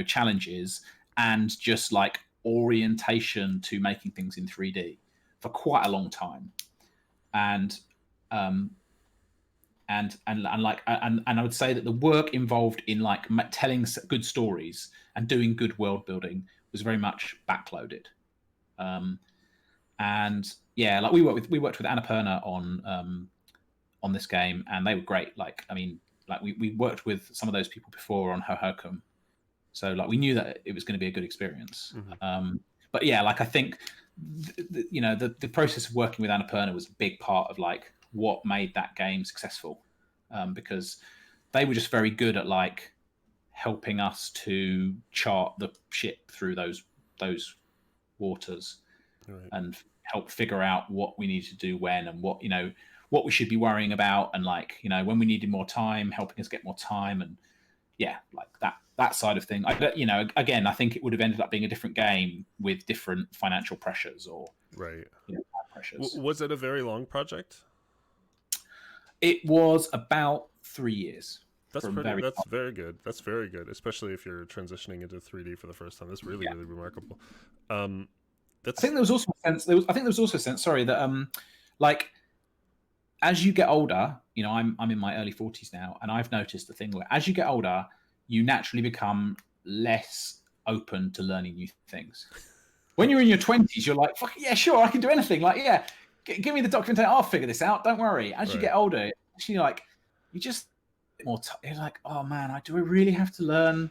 challenges and just like orientation to making things in 3D for quite a long time, and I would say that the work involved in like telling good stories and doing good world building was very much backloaded. And yeah, like we worked with Annapurna on this game, and they were great. Like, I mean, like we worked with some of those people before on Hohokum, so like we knew that it was going to be a good experience. Mm-hmm. But yeah, like I think the process of working with Annapurna was a big part of like what made that game successful, because they were just very good at like helping us to chart the ship through those waters. Right. And help figure out what we need to do when, and what we should be worrying about, and like when we needed more time, helping us get more time, and yeah, like that side of thing. Again, I think it would have ended up being a different game with different financial pressures or right pressures. Was it a very long project? It was about 3 years. That's very good. That's very good, especially if you're transitioning into 3D for the first time. That's really really remarkable. I think there was also a sense. Sorry, that like as you get older, I'm in my early 40s now, and I've noticed the thing where as you get older, you naturally become less open to learning new things. When you're in your 20s, you're like, fuck yeah, sure, I can do anything. Like, yeah, give me the documentation, I'll figure this out. Don't worry. As you get older, actually, like, you just more. You're like, oh man, do I really have to learn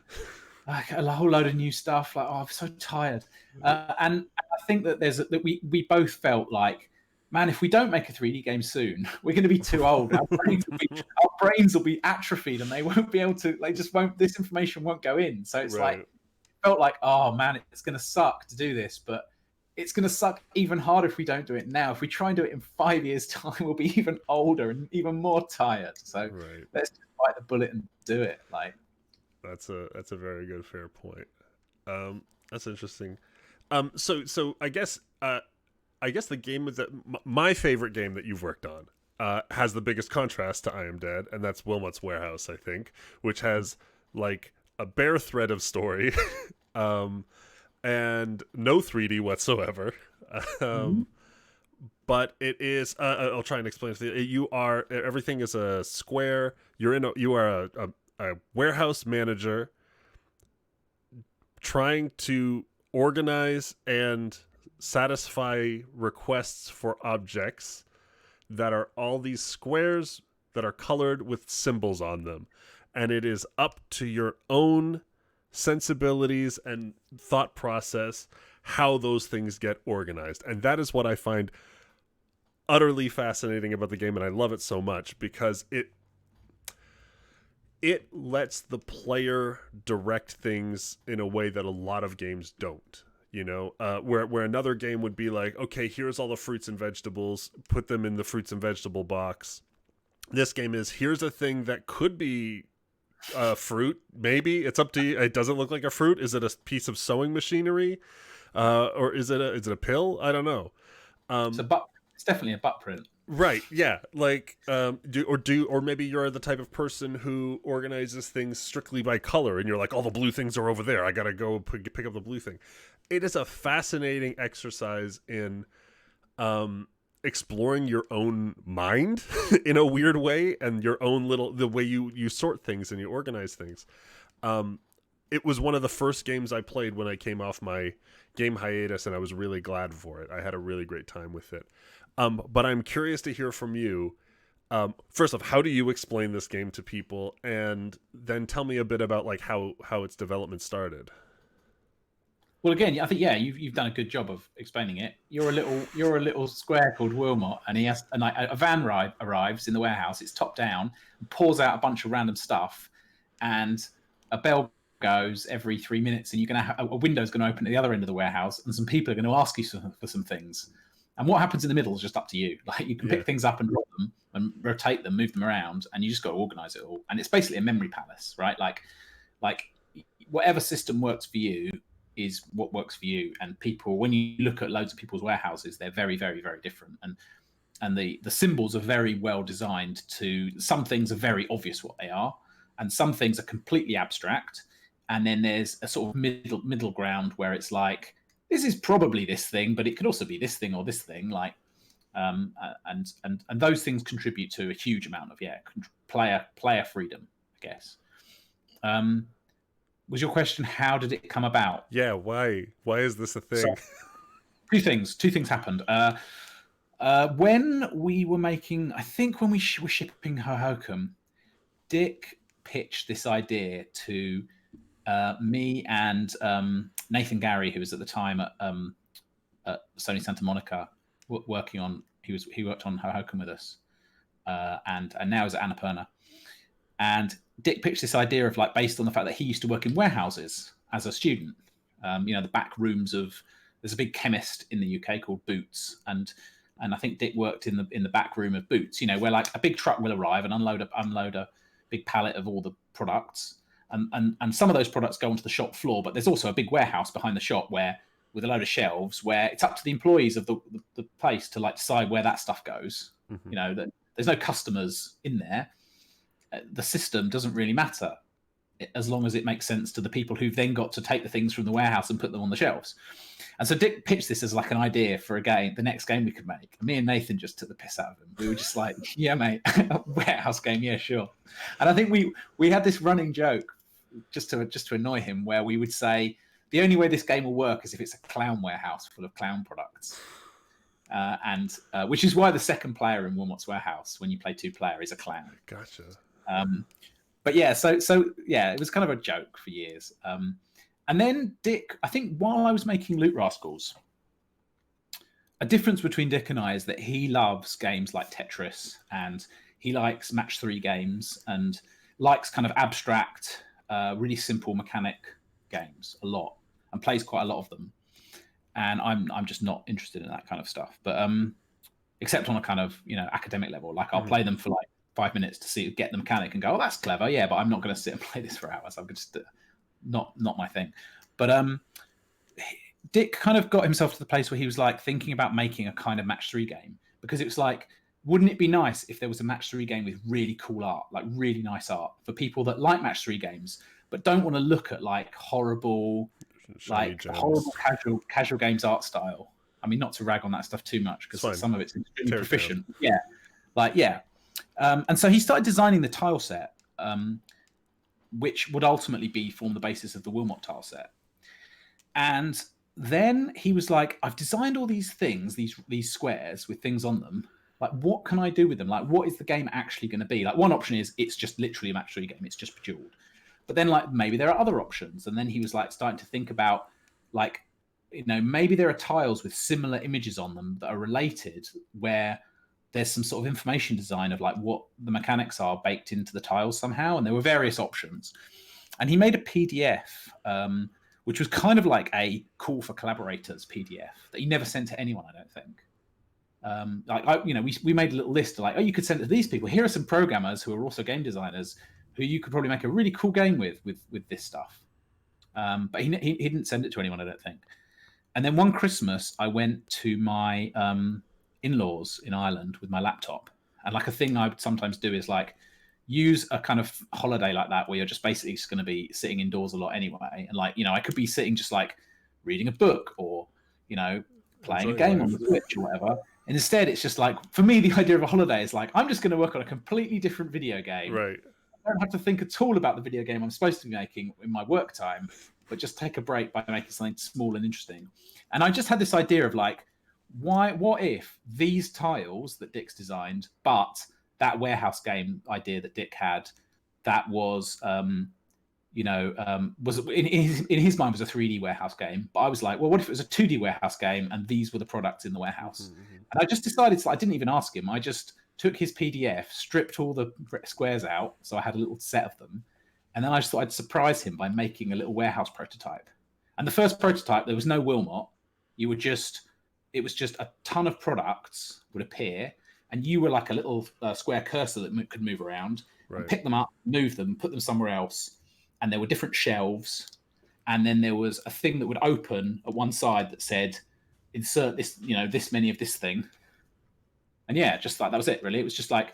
like a whole load of new stuff? Like, oh, I'm so tired. And I think that we both felt like, man, if we don't make a 3D game soon, we're going to be too old. Our brains will be atrophied, and they won't be able to. This information won't go in. So it's like, felt like, oh man, it's going to suck to do this, but it's going to suck even harder if we don't do it now. If we try and do it in 5 years' time, we'll be even older and even more tired. So let's just bite the bullet and do it. Like, that's a very good, fair point. That's interesting. So I guess the game that my favorite game that you've worked on has the biggest contrast to I Am Dead, and that's Wilmot's Warehouse, I think, which has like a bare thread of story, and no 3D whatsoever. But it is. I'll try and explain it to you. Everything is a square. You are a warehouse manager trying to organize and satisfy requests for objects that are all these squares that are colored with symbols on them. And it is up to your own sensibilities and thought process how those things get organized. And that is what I find utterly fascinating about the game, and I love it so much because it lets the player direct things in a way that a lot of games don't. You know, where another game would be like, okay, here's all the fruits and vegetables, put them in the fruits and vegetable box. This game is, here's a thing that could be fruit, maybe. It's up to you. It doesn't look like a fruit. Is it a piece of sewing machinery? Or is it a pill? I don't know. It's definitely a butt print. Right, yeah. Like, or maybe you're the type of person who organizes things strictly by color, and you're like, all the blue things are over there. I gotta go pick up the blue thing. It is a fascinating exercise in exploring your own mind in a weird way, and your own the way you sort things and you organize things. It was one of the first games I played when I came off my game hiatus, and I was really glad for it. I had a really great time with it. But I'm curious to hear from you. First off, how do you explain this game to people? And then tell me a bit about like how its development started. Well, again, I think you've done a good job of explaining it. You're a little square called Wilmot, and a van arrives in the warehouse. It's top down, pours out a bunch of random stuff, and a bell goes every 3 minutes, and you're going to have a window's going to open at the other end of the warehouse, and some people are going to ask you for some things. And what happens in the middle is just up to you. Like, you can pick things up and drop them and rotate them, move them around, and you just got to organize it all. And it's basically a memory palace, right? Like whatever system works for you is what works for you. And people, when you look at loads of people's warehouses, they're very, very, very different. And the symbols are very well designed some things are very obvious what they are, and some things are completely abstract. And then there's a sort of middle ground where it's like, this is probably this thing, but it could also be this thing or this thing. Like, and those things contribute to a huge amount of player freedom, I guess. Was your question, how did it come about? Yeah, why is this a thing? So, two things happened. When we were making, I think when we were shipping Hohokum, Dick pitched this idea to me and Nathan Gary, who was at the time at Sony Santa Monica, working on. He worked on Hohokum with us, and now is at Annapurna. And Dick pitched this idea of, like, based on the fact that he used to work in warehouses as a student. The back rooms of, there's a big chemist in the UK called Boots, and I think Dick worked in the back room of Boots. Where like a big truck will arrive and unload a big pallet of all the products. And some of those products go onto the shop floor, but there's also a big warehouse behind the shop with a load of shelves where it's up to the employees of the place to like decide where that stuff goes. Mm-hmm. That there's no customers in there. The system doesn't really matter as long as it makes sense to the people who've then got to take the things from the warehouse and put them on the shelves. And so Dick pitched this as like an idea for a game, the next game we could make. And me and Nathan just took the piss out of him. We were just like, yeah, mate, warehouse game, yeah, sure. And I think we had this running joke just to annoy him, where we would say the only way this game will work is if it's a clown warehouse full of clown products, and which is why the second player in Wilmot's Warehouse, when you play 2-player, is a clown. Gotcha. But yeah, so yeah, it was kind of a joke for years. And then Dick, I think while I was making Loot Rascals, a difference between Dick and I is that he loves games like Tetris, and he likes match 3 games, and likes kind of abstract, really simple mechanic games a lot and plays quite a lot of them. And I'm just not interested in that kind of stuff. But except on a kind of, you know, academic level, like I'll play them for like 5 minutes to get the mechanic and go, oh, that's clever, yeah. But I'm not going to sit and play this for hours. I'm just not my thing. But Dick kind of got himself to the place where he was like thinking about making a kind of match 3 game, because it was like, wouldn't it be nice if there was a match 3 game with really cool art, like really nice art for people that like match 3 games but don't want to look at like horrible casual games art style. I mean, not to rag on that stuff too much because some of it's extremely proficient. Yeah, and so he started designing the tile set, which would ultimately form the basis of the Wilmot tile set. And then he was like, I've designed all these things, these squares with things on them. Like, what can I do with them? Like, what is the game actually going to be? Like, one option is it's just literally a match 3 game. It's just Bejeweled. But then, like, maybe there are other options. And then he was like starting to think about, like, you know, maybe there are tiles with similar images on them that are related, where there's some sort of information design of like what the mechanics are baked into the tiles somehow. And there were various options. And he made a PDF, which was kind of like a call for collaborators PDF that he never sent to anyone, I don't think. We made a little list of like, oh, you could send it to these people. Here are some programmers who are also game designers who you could probably make a really cool game with this stuff. But he didn't send it to anyone, I don't think. And then one Christmas, I went to my in-laws in Ireland with my laptop. And like a thing I would sometimes do is like use a kind of holiday like that where you're just basically just going to be sitting indoors a lot anyway. And like, you know, I could be sitting just like reading a book or, you know, playing a game on the Switch or whatever. And instead, it's just like, for me, the idea of a holiday is like, I'm just going to work on a completely different video game. Right. I don't have to think at all about the video game I'm supposed to be making in my work time, but just take a break by making something small and interesting. And I just had this idea of like, what if these tiles that Dick's designed, but that warehouse game idea that Dick had, that was, was in his mind was a 3D warehouse game. But I was like, well, what if it was a 2D warehouse game and these were the products in the warehouse? Mm-hmm. And I just decided, I didn't even ask him. I just took his PDF, stripped all the squares out, so I had a little set of them. And then I just thought I'd surprise him by making a little warehouse prototype. And the first prototype, there was no Wilmot. It was just a ton of products would appear, and you were like a little square cursor that could move around, and pick them up, move them, put them somewhere else. And there were different shelves. And then there was a thing that would open at one side that said, insert this, you know, this many of this thing. And yeah, just like that was it, really. It was just like,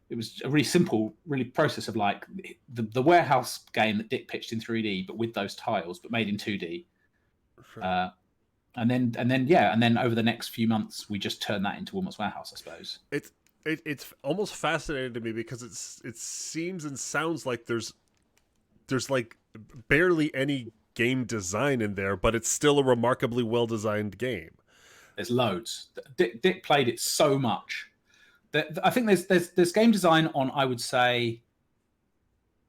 it was a really simple, really process of like the warehouse game that Dick pitched in 3D, but with those tiles, but made in 2D. Sure. And then over the next few months, we just turned that into Wilmot's Warehouse, I suppose. It's almost fascinating to me because it seems and sounds like there's like barely any game design in there, but it's still a remarkably well designed game. There's loads. Dick played it so much that I think there's game design on, I would say,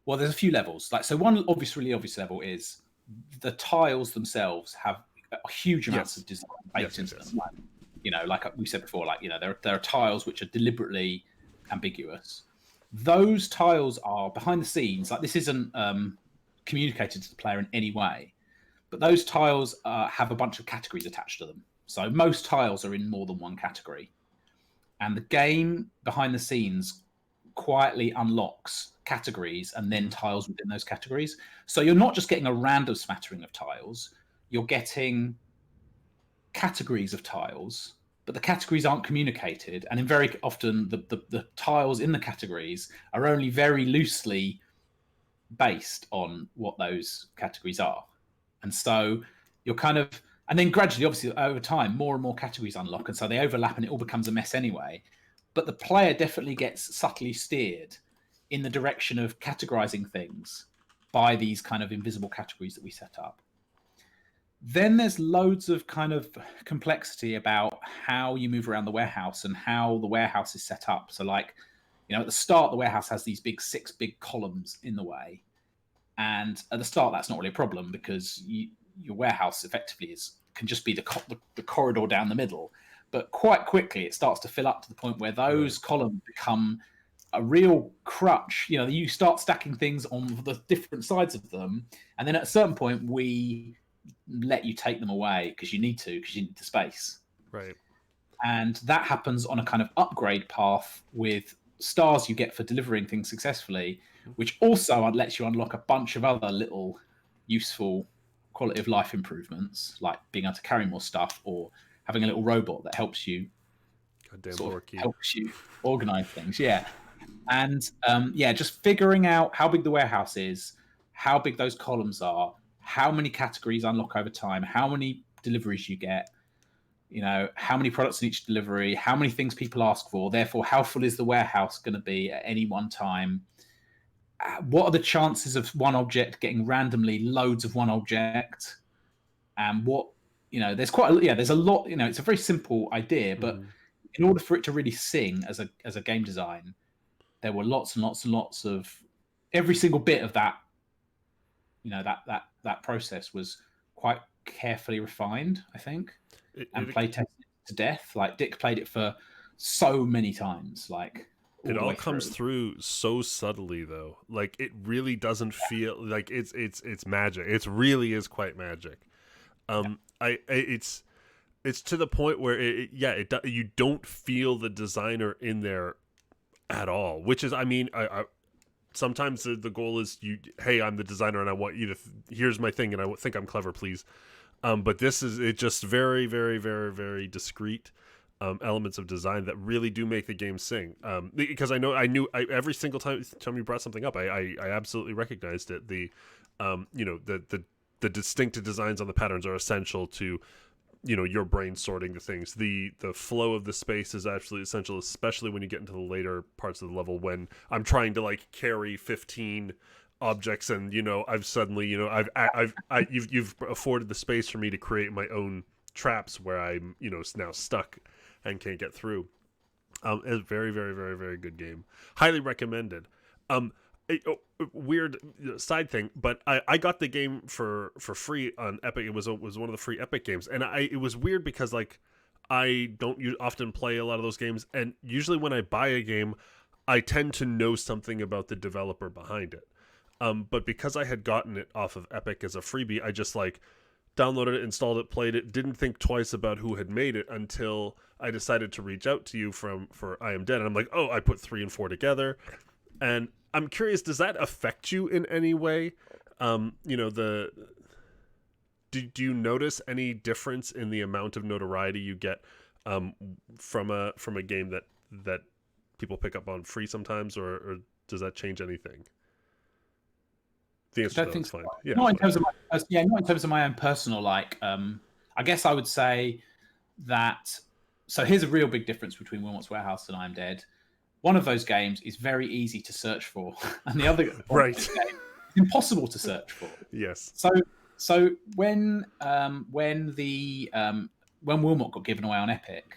well, there's a few levels. Like, so one really obvious level is the tiles themselves have huge amounts of design baked into them. Like, you know, like we said before, like, you know, there are tiles which are deliberately ambiguous. Those tiles are behind the scenes. Like, this isn't communicated to the player in any way, but those tiles have a bunch of categories attached to them. So most tiles are in more than one category. And the game behind the scenes quietly unlocks categories and then tiles within those categories. So you're not just getting a random smattering of tiles, you're getting categories of tiles, but the categories aren't communicated. And very often the tiles in the categories are only very loosely based on what those categories are. And so you're kind of, and then gradually, obviously, over time, more and more categories unlock, and so they overlap, and it all becomes a mess anyway. But the player definitely gets subtly steered in the direction of categorizing things by these kind of invisible categories that we set up. Then there's loads of kind of complexity about how you move around the warehouse and how the warehouse is set up. So, like, you know, at the start, the warehouse has these six big columns in the way. And at the start, that's not really a problem because your warehouse effectively can just be the corridor down the middle. But quite quickly, it starts to fill up to the point where those columns become a real crutch. You know, you start stacking things on the different sides of them, and then at a certain point, we let you take them away because you need the space. Right. And that happens on a kind of upgrade path with stars you get for delivering things successfully, which also lets you unlock a bunch of other little useful quality of life improvements, like being able to carry more stuff or having a little robot that helps you helps you organize things. Yeah. And just figuring out how big the warehouse is, how big those columns are, how many categories unlock over time, how many deliveries you get, you know, how many products in each delivery, how many things people ask for, therefore how full is the warehouse going to be at any one time, what are the chances of one object getting randomly loads of one object, and what, you know, there's a lot, you know, it's a very simple idea, but in order for it to really sing as a game design, there were lots and lots and lots of, every single bit of that, you know, that process was quite carefully refined, I think, and play tested to death. Like Dick played it for so many times, like it all comes through so subtly, though. Like it really doesn't feel like it's magic. It really is quite magic. It's to the point where you don't feel the designer in there at all. Which is, I mean, I sometimes the goal is hey, I'm the designer and I want you to here's my thing and I think I'm clever, please. But this is just very, very, very, very discreet elements of design that really do make the game sing. Because I knew every single time you brought something up, I absolutely recognized it. The distinct designs on the patterns are essential to, you know, your brain sorting the things. The flow of the space is absolutely essential, especially when you get into the later parts of the level when I'm trying to like carry 15 objects and, you know, I've suddenly, you know, you've afforded the space for me to create my own traps where I'm, you know, now stuck and can't get through. It's a very, very, very, very good game. Highly recommended. Weird side thing, but I got the game for free on Epic. It was one of the free Epic games, and it was weird because like I don't often play a lot of those games, and usually when I buy a game, I tend to know something about the developer behind it. But because I had gotten it off of Epic as a freebie, I just like downloaded it, installed it, played it, didn't think twice about who had made it until I decided to reach out to you for I Am Dead, and I'm like, oh, I put 3 and 4 together, and I'm curious, does that affect you in any way? You know, do you notice any difference in the amount of notoriety you get from a game that people pick up on free sometimes, or does that change anything? The answer to that is fine. Yeah, not in terms of my own personal, like, I guess I would say that. So here's a real big difference between Wilmot's Warehouse and I Am Dead. One of those games is very easy to search for, and the other right game is impossible to search for. Yes. So when Wilmot got given away on Epic,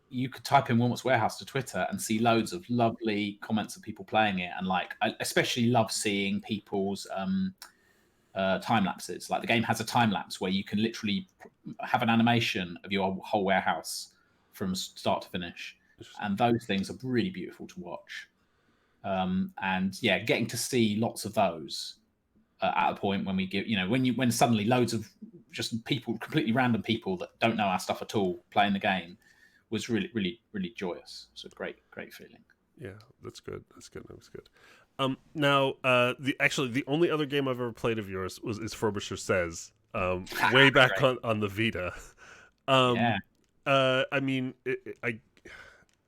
you could type in Wilmot's Warehouse to Twitter and see loads of lovely comments of people playing it, and like I especially love seeing people's time lapses. Like the game has a time lapse where you can literally have an animation of your whole warehouse from start to finish. And those things are really beautiful to watch. And yeah, getting to see lots of those at a point when we give, you know, when suddenly loads of just people, completely random people that don't know our stuff at all playing the game was really, really, really joyous. It's a great, great feeling. Yeah, that's good. That's good. Now, the only other game I've ever played of yours is Frobisher Says, way back on the Vita. I mean,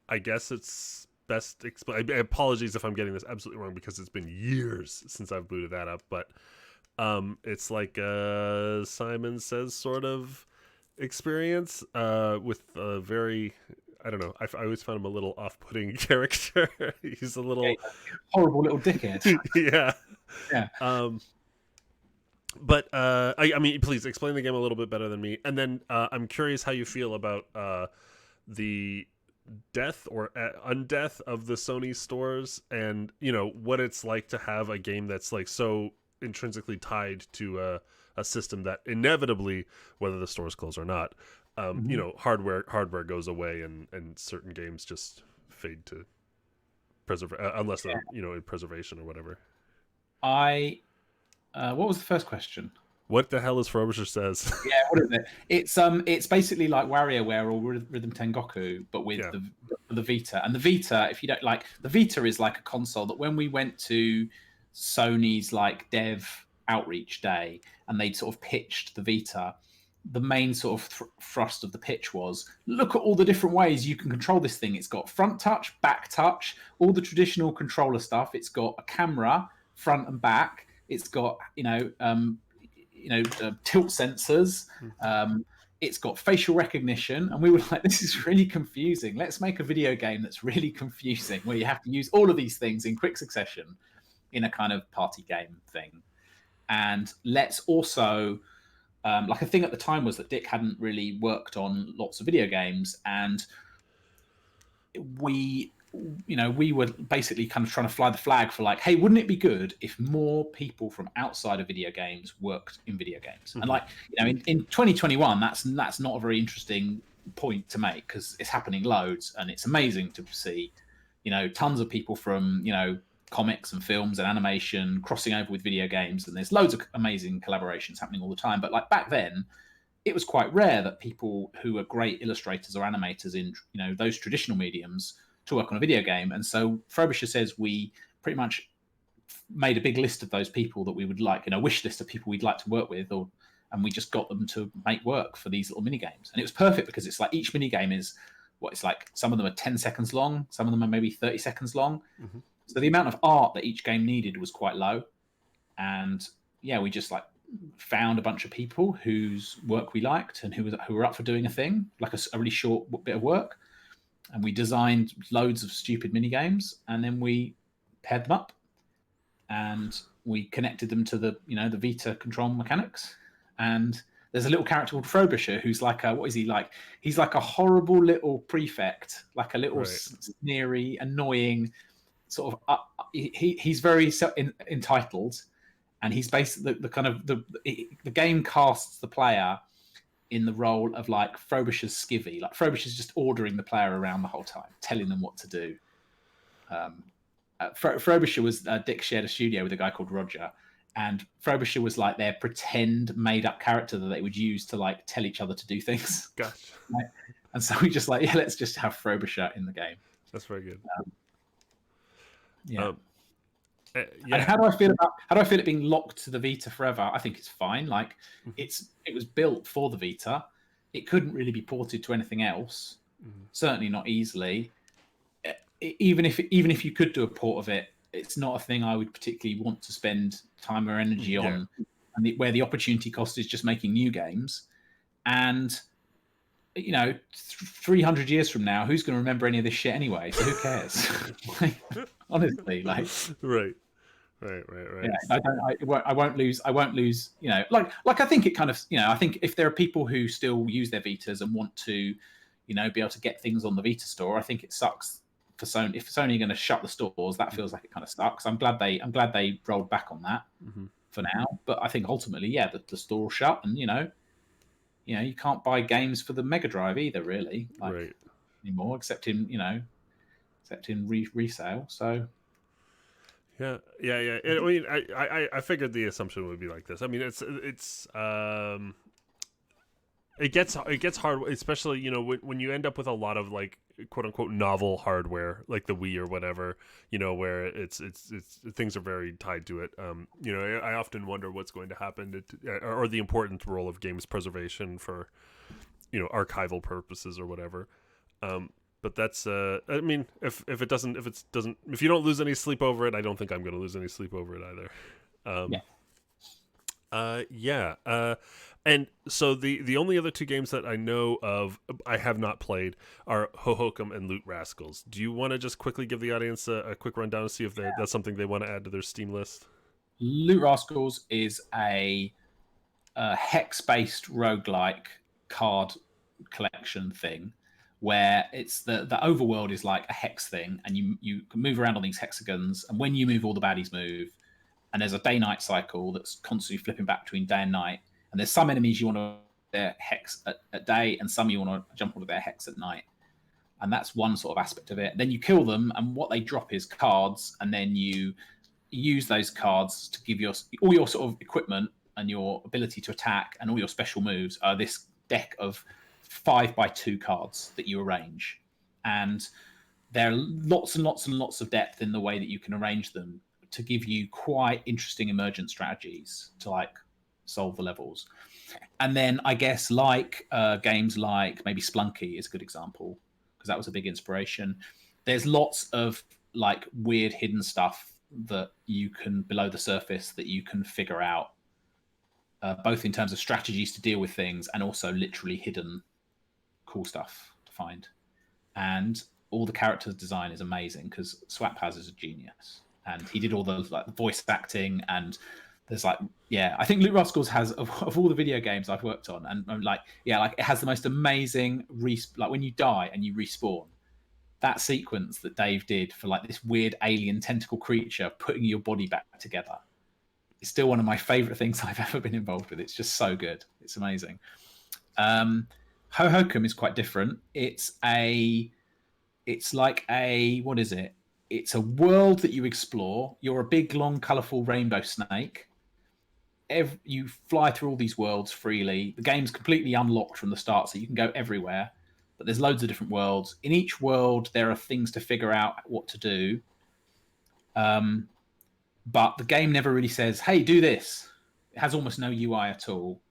I guess it's best explain. Apologies if I'm getting this absolutely wrong because it's been years since I've booted that up. But it's like Simon Says sort of experience with a very, I don't know. I always found him a little off-putting character. He's a little horrible little dickhead. Yeah. Yeah. But I mean, please explain the game a little bit better than me. And then I'm curious how you feel about the death or undeath of the Sony stores, and you know what it's like to have a game that's like so intrinsically tied to a system that inevitably, whether the stores close or not, you know, hardware goes away and certain games just fade to unless they're in preservation or whatever. What was the first question? What the hell is Frobisher Says? Yeah, what is it? It's basically like WarioWare or Rhythm Tengoku, but with the Vita. And the Vita, if you don't like, the Vita is like a console that when we went to Sony's like dev outreach day and they'd sort of pitched the Vita, the main sort of thrust of the pitch was, look at all the different ways you can control this thing. It's got front touch, back touch, all the traditional controller stuff. It's got a camera, front and back. It's got, tilt sensors. It's got facial recognition. And we were like, this is really confusing. Let's make a video game that's really confusing, where you have to use all of these things in quick succession in a kind of party game thing. And let's also, like a thing at the time was that Dick hadn't really worked on lots of video games. And we were basically kind of trying to fly the flag for like, hey, wouldn't it be good if more people from outside of video games worked in video games? Mm-hmm. And like, in 2021, that's not a very interesting point to make, because it's happening loads, and it's amazing to see, tons of people from, comics and films and animation crossing over with video games, and there's loads of amazing collaborations happening all the time. But like back then, it was quite rare that people who are great illustrators or animators in, those traditional mediums to work on a video game. And so Frobisher Says we pretty much made a big list of those people that we would like, a wish list of people we'd like to work with, and we just got them to make work for these little mini games. And it was perfect because it's like each mini game is it's like some of them are 10 seconds long, some of them are maybe 30 seconds long. Mm-hmm. So the amount of art that each game needed was quite low. And yeah, we just like found a bunch of people whose work we liked and who were up for doing a thing, like a really short bit of work. And we designed loads of stupid mini games, and then we paired them up, and we connected them to the the Vita control mechanics. And there's a little character called Frobisher who's like what is he like? He's like a horrible little prefect, like a little sneery, annoying sort of. He's very entitled, and he's basically the kind of the game casts the player in the role of like Frobisher's skivvy. Like Frobisher's just ordering the player around the whole time, telling them what to do. Frobisher was Dick shared a studio with a guy called Roger, and Frobisher was like their pretend made-up character that they would use to like tell each other to do things. Gotcha. Right? And so we just like, yeah, let's just have Frobisher in the game. That's very good. Yeah. And how do I feel it being locked to the Vita forever? I think it's fine. Like it was built for the Vita. It couldn't really be ported to anything else. Certainly not easily. Even if you could do a port of it, it's not a thing I would particularly want to spend time or energy on. And where the opportunity cost is just making new games. And 300 years from now, who's going to remember any of this shit anyway? So who cares? Honestly, like right. Yeah, I won't lose. Like I think it kind of, I think if there are people who still use their Vitas and want to, be able to get things on the Vita store, I think it sucks for Sony. If Sony are going to shut the stores, that feels like it kind of sucks. I'm glad they rolled back on that for now. But I think ultimately, yeah, the store will shut, and you can't buy games for the Mega Drive either, really, anymore, except in resale. So. Yeah. I mean, I figured the assumption would be like this. I mean, it gets hard, especially when you end up with a lot of like quote unquote novel hardware like the Wii or whatever, where it's things are very tied to it. I often wonder what's going to happen or the important role of games preservation for archival purposes or whatever. But that's I mean, if you don't lose any sleep over it, I don't think I'm going to lose any sleep over it either. And so the only other two games that I know of I have not played are Hohokum and Loot Rascals. Do you want to just quickly give the audience a quick rundown to see if that's something they want to add to their Steam list? Loot Rascals is a hex-based roguelike card collection thing, where it's the overworld is like a hex thing, and you can move around on these hexagons, and when you move, all the baddies move, and there's a day-night cycle that's constantly flipping back between day and night, and there's some enemies you want to their hex at day, and some you want to jump onto their hex at night. And that's one sort of aspect of it. Then you kill them, and what they drop is cards, and then you use those cards to give all your sort of equipment and your ability to attack and all your special moves are this deck of 5x2 cards that you arrange. And there are lots and lots and lots of depth in the way that you can arrange them to give you quite interesting emergent strategies to like solve the levels. And then I guess like games like maybe Splunky is a good example, because that was a big inspiration. There's lots of like weird hidden stuff that you can below the surface that you can figure out, both in terms of strategies to deal with things and also literally hidden cool stuff to find. And all the character design is amazing because Swaphaz is a genius, and he did all the like the voice acting. And there's like, yeah, I think Loot Rascals has of all the video games I've worked on, and I'm like, yeah, like it has the most amazing like when you die and you respawn. That sequence that Dave did for like this weird alien tentacle creature putting your body back together, it's still one of my favorite things I've ever been involved with. It's just so good. It's amazing. Hohokum is quite different. It's like a, what is it? It's a world that you explore. You're a big, long, colourful rainbow snake. You fly through all these worlds freely. The game's completely unlocked from the start, so you can go everywhere. But there's loads of different worlds. In each world, there are things to figure out what to do. But the game never really says, hey, do this. It has almost no UI at all.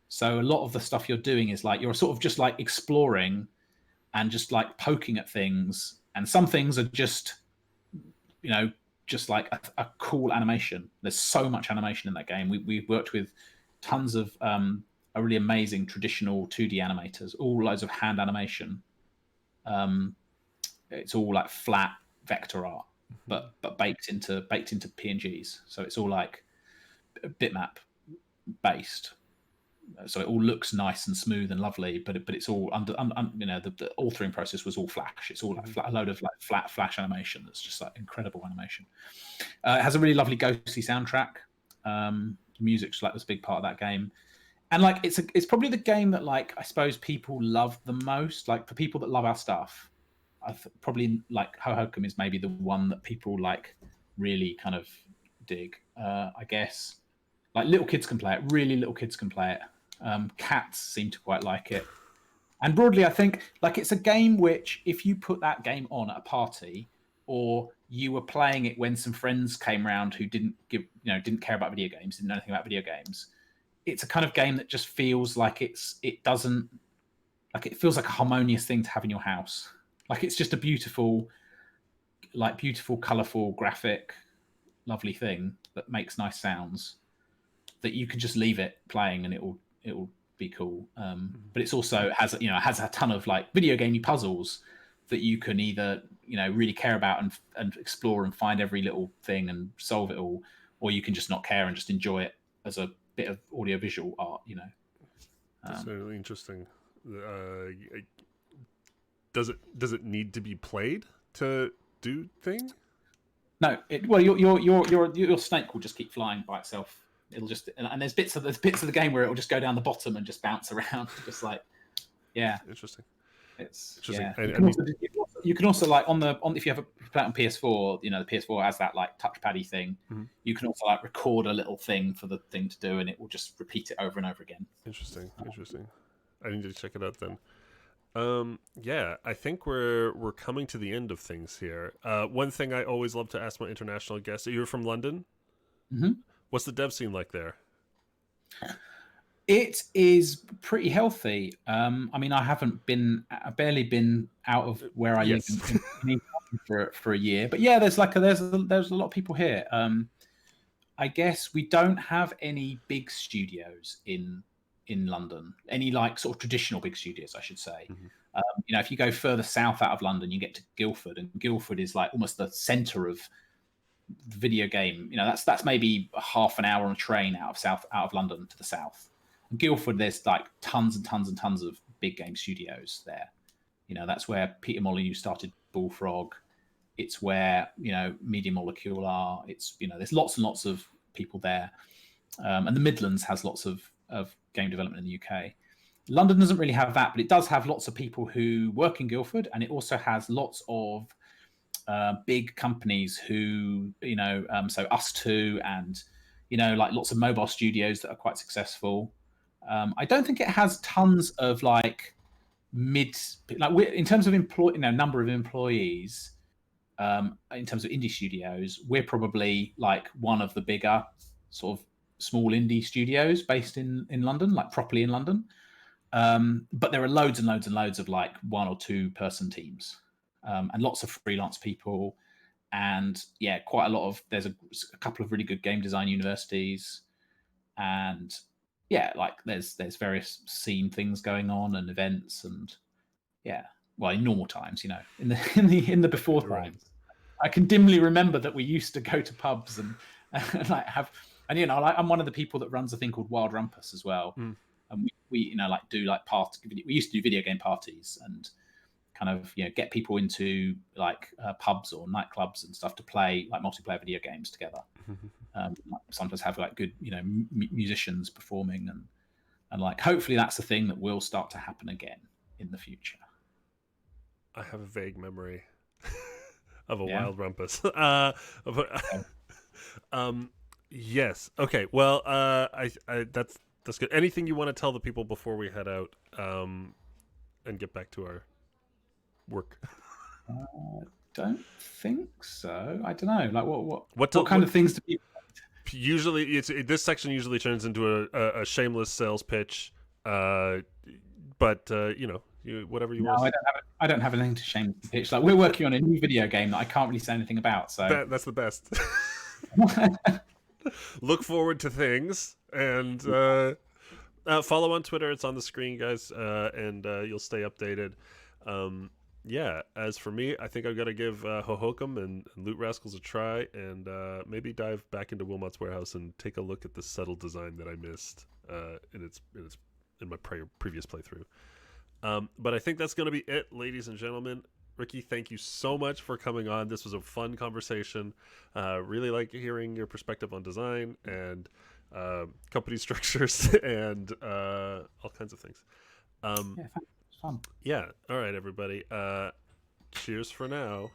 So a lot of the stuff you're doing is like, you're sort of just like exploring and just like poking at things. And some things are just, you know, just like a cool animation. There's so much animation in that game. We've worked with tons of a really amazing traditional 2D animators, all loads of hand animation. It's all like flat vector art, but baked into PNGs. So it's all like bitmap based. So it all looks nice and smooth and lovely, but it's all under you know, the authoring process was all Flash. It's all like a load of like flat Flash animation that's just like incredible animation. It has a really lovely ghostly soundtrack. The music's like was a big part of that game. And like it's probably the game that like I suppose people love the most. Like for people that love our stuff, probably like Hohokum is maybe the one that people like really kind of dig. I guess like little kids can play it. Really little kids can play it. Cats seem to quite like it. And broadly, I think like it's a game which if you put that game on at a party, or you were playing it when some friends came around who didn't care about video games, didn't know anything about video games. It's a kind of game that just feels like it feels like a harmonious thing to have in your house. Like it's just a beautiful, colourful, graphic, lovely thing that makes nice sounds that you can just leave it playing and it will be cool. But it's also has a ton of like video gamey puzzles that you can either, you know, really care about and explore and find every little thing and solve it all, or you can just not care and just enjoy it as a bit of audiovisual art, you know. That's really interesting. Does it need to be played to do thing? No, your snake will just keep flying by itself. It'll just, and there's bits of the game where it will just go down the bottom and just bounce around, just like, yeah. Interesting. It's interesting. Yeah. You can also like on if you have play it on PS4, you know, the PS4 has that like touchpaddy thing. Mm-hmm. You can also like record a little thing for the thing to do, and it will just repeat it over and over again. Interesting. I need to check it out then. Yeah, I think we're coming to the end of things here. One thing I always love to ask my international guests: you're from London. Mm-hmm. What's the dev scene like there? It is pretty healthy. I mean, I've barely been out of where I live for a year, but yeah, there's a lot of people here. I guess we don't have any big studios in London, any like sort of traditional big studios, I should say. Mm-hmm. You know, if you go further south out of London, you get to Guildford, and Guildford is like almost the centre of the video game. You know, that's maybe a half an hour on a train out of London to the south. In Guildford, there's like tons and tons and tons of big game studios there. You know, that's where Peter Molyneux started Bullfrog. It's where, you know, Media Molecule are. It's, you know, there's lots and lots of people there. And the Midlands has lots of game development in the UK. London doesn't really have that, but it does have lots of people who work in Guildford, and it also has lots of big companies who, so Us Two, and like lots of mobile studios that are quite successful. I don't think it has tons of like in terms of number of employees. In terms of indie studios, we're probably like one of the bigger sort of small indie studios based in London, like properly in London. But there are loads and loads and loads of like 1 or 2 person teams, and lots of freelance people. And yeah, there's a couple of really good game design universities, and yeah, like there's various scene things going on and events, and yeah, well, in normal times, in the before times, I can dimly remember that we used to go to pubs and like have, and I'm one of the people that runs a thing called Wild Rumpus as well. And we like do like we used to do video game parties and kind of get people into like pubs or nightclubs and stuff to play like multiplayer video games together. Sometimes have like good musicians performing, and like hopefully that's a thing that will start to happen again in the future. I have a vague memory of a Wild Rumpus. Yes. Okay. Well, I that's good. Anything you want to tell the people before we head out, and get back to our work? Don't think so. I don't know. Like what kind of things do people? Usually, this section usually turns into a shameless sales pitch. But whatever you want. I don't have anything to shamelessly pitch. Like we're working on a new video game that I can't really say anything about. So that's the best. Look forward to things, and follow on Twitter. It's on the screen, guys, and you'll stay updated. As for me, I think I've got to give Hohokum and Loot Rascals a try, and maybe dive back into Wilmot's Warehouse and take a look at the subtle design that I missed in my previous playthrough. But I think that's going to be it, ladies and gentlemen. Ricky, thank you so much for coming on. This was a fun conversation. Really like hearing your perspective on design and company structures and all kinds of things. Fun. Yeah. All right, everybody. Cheers for now.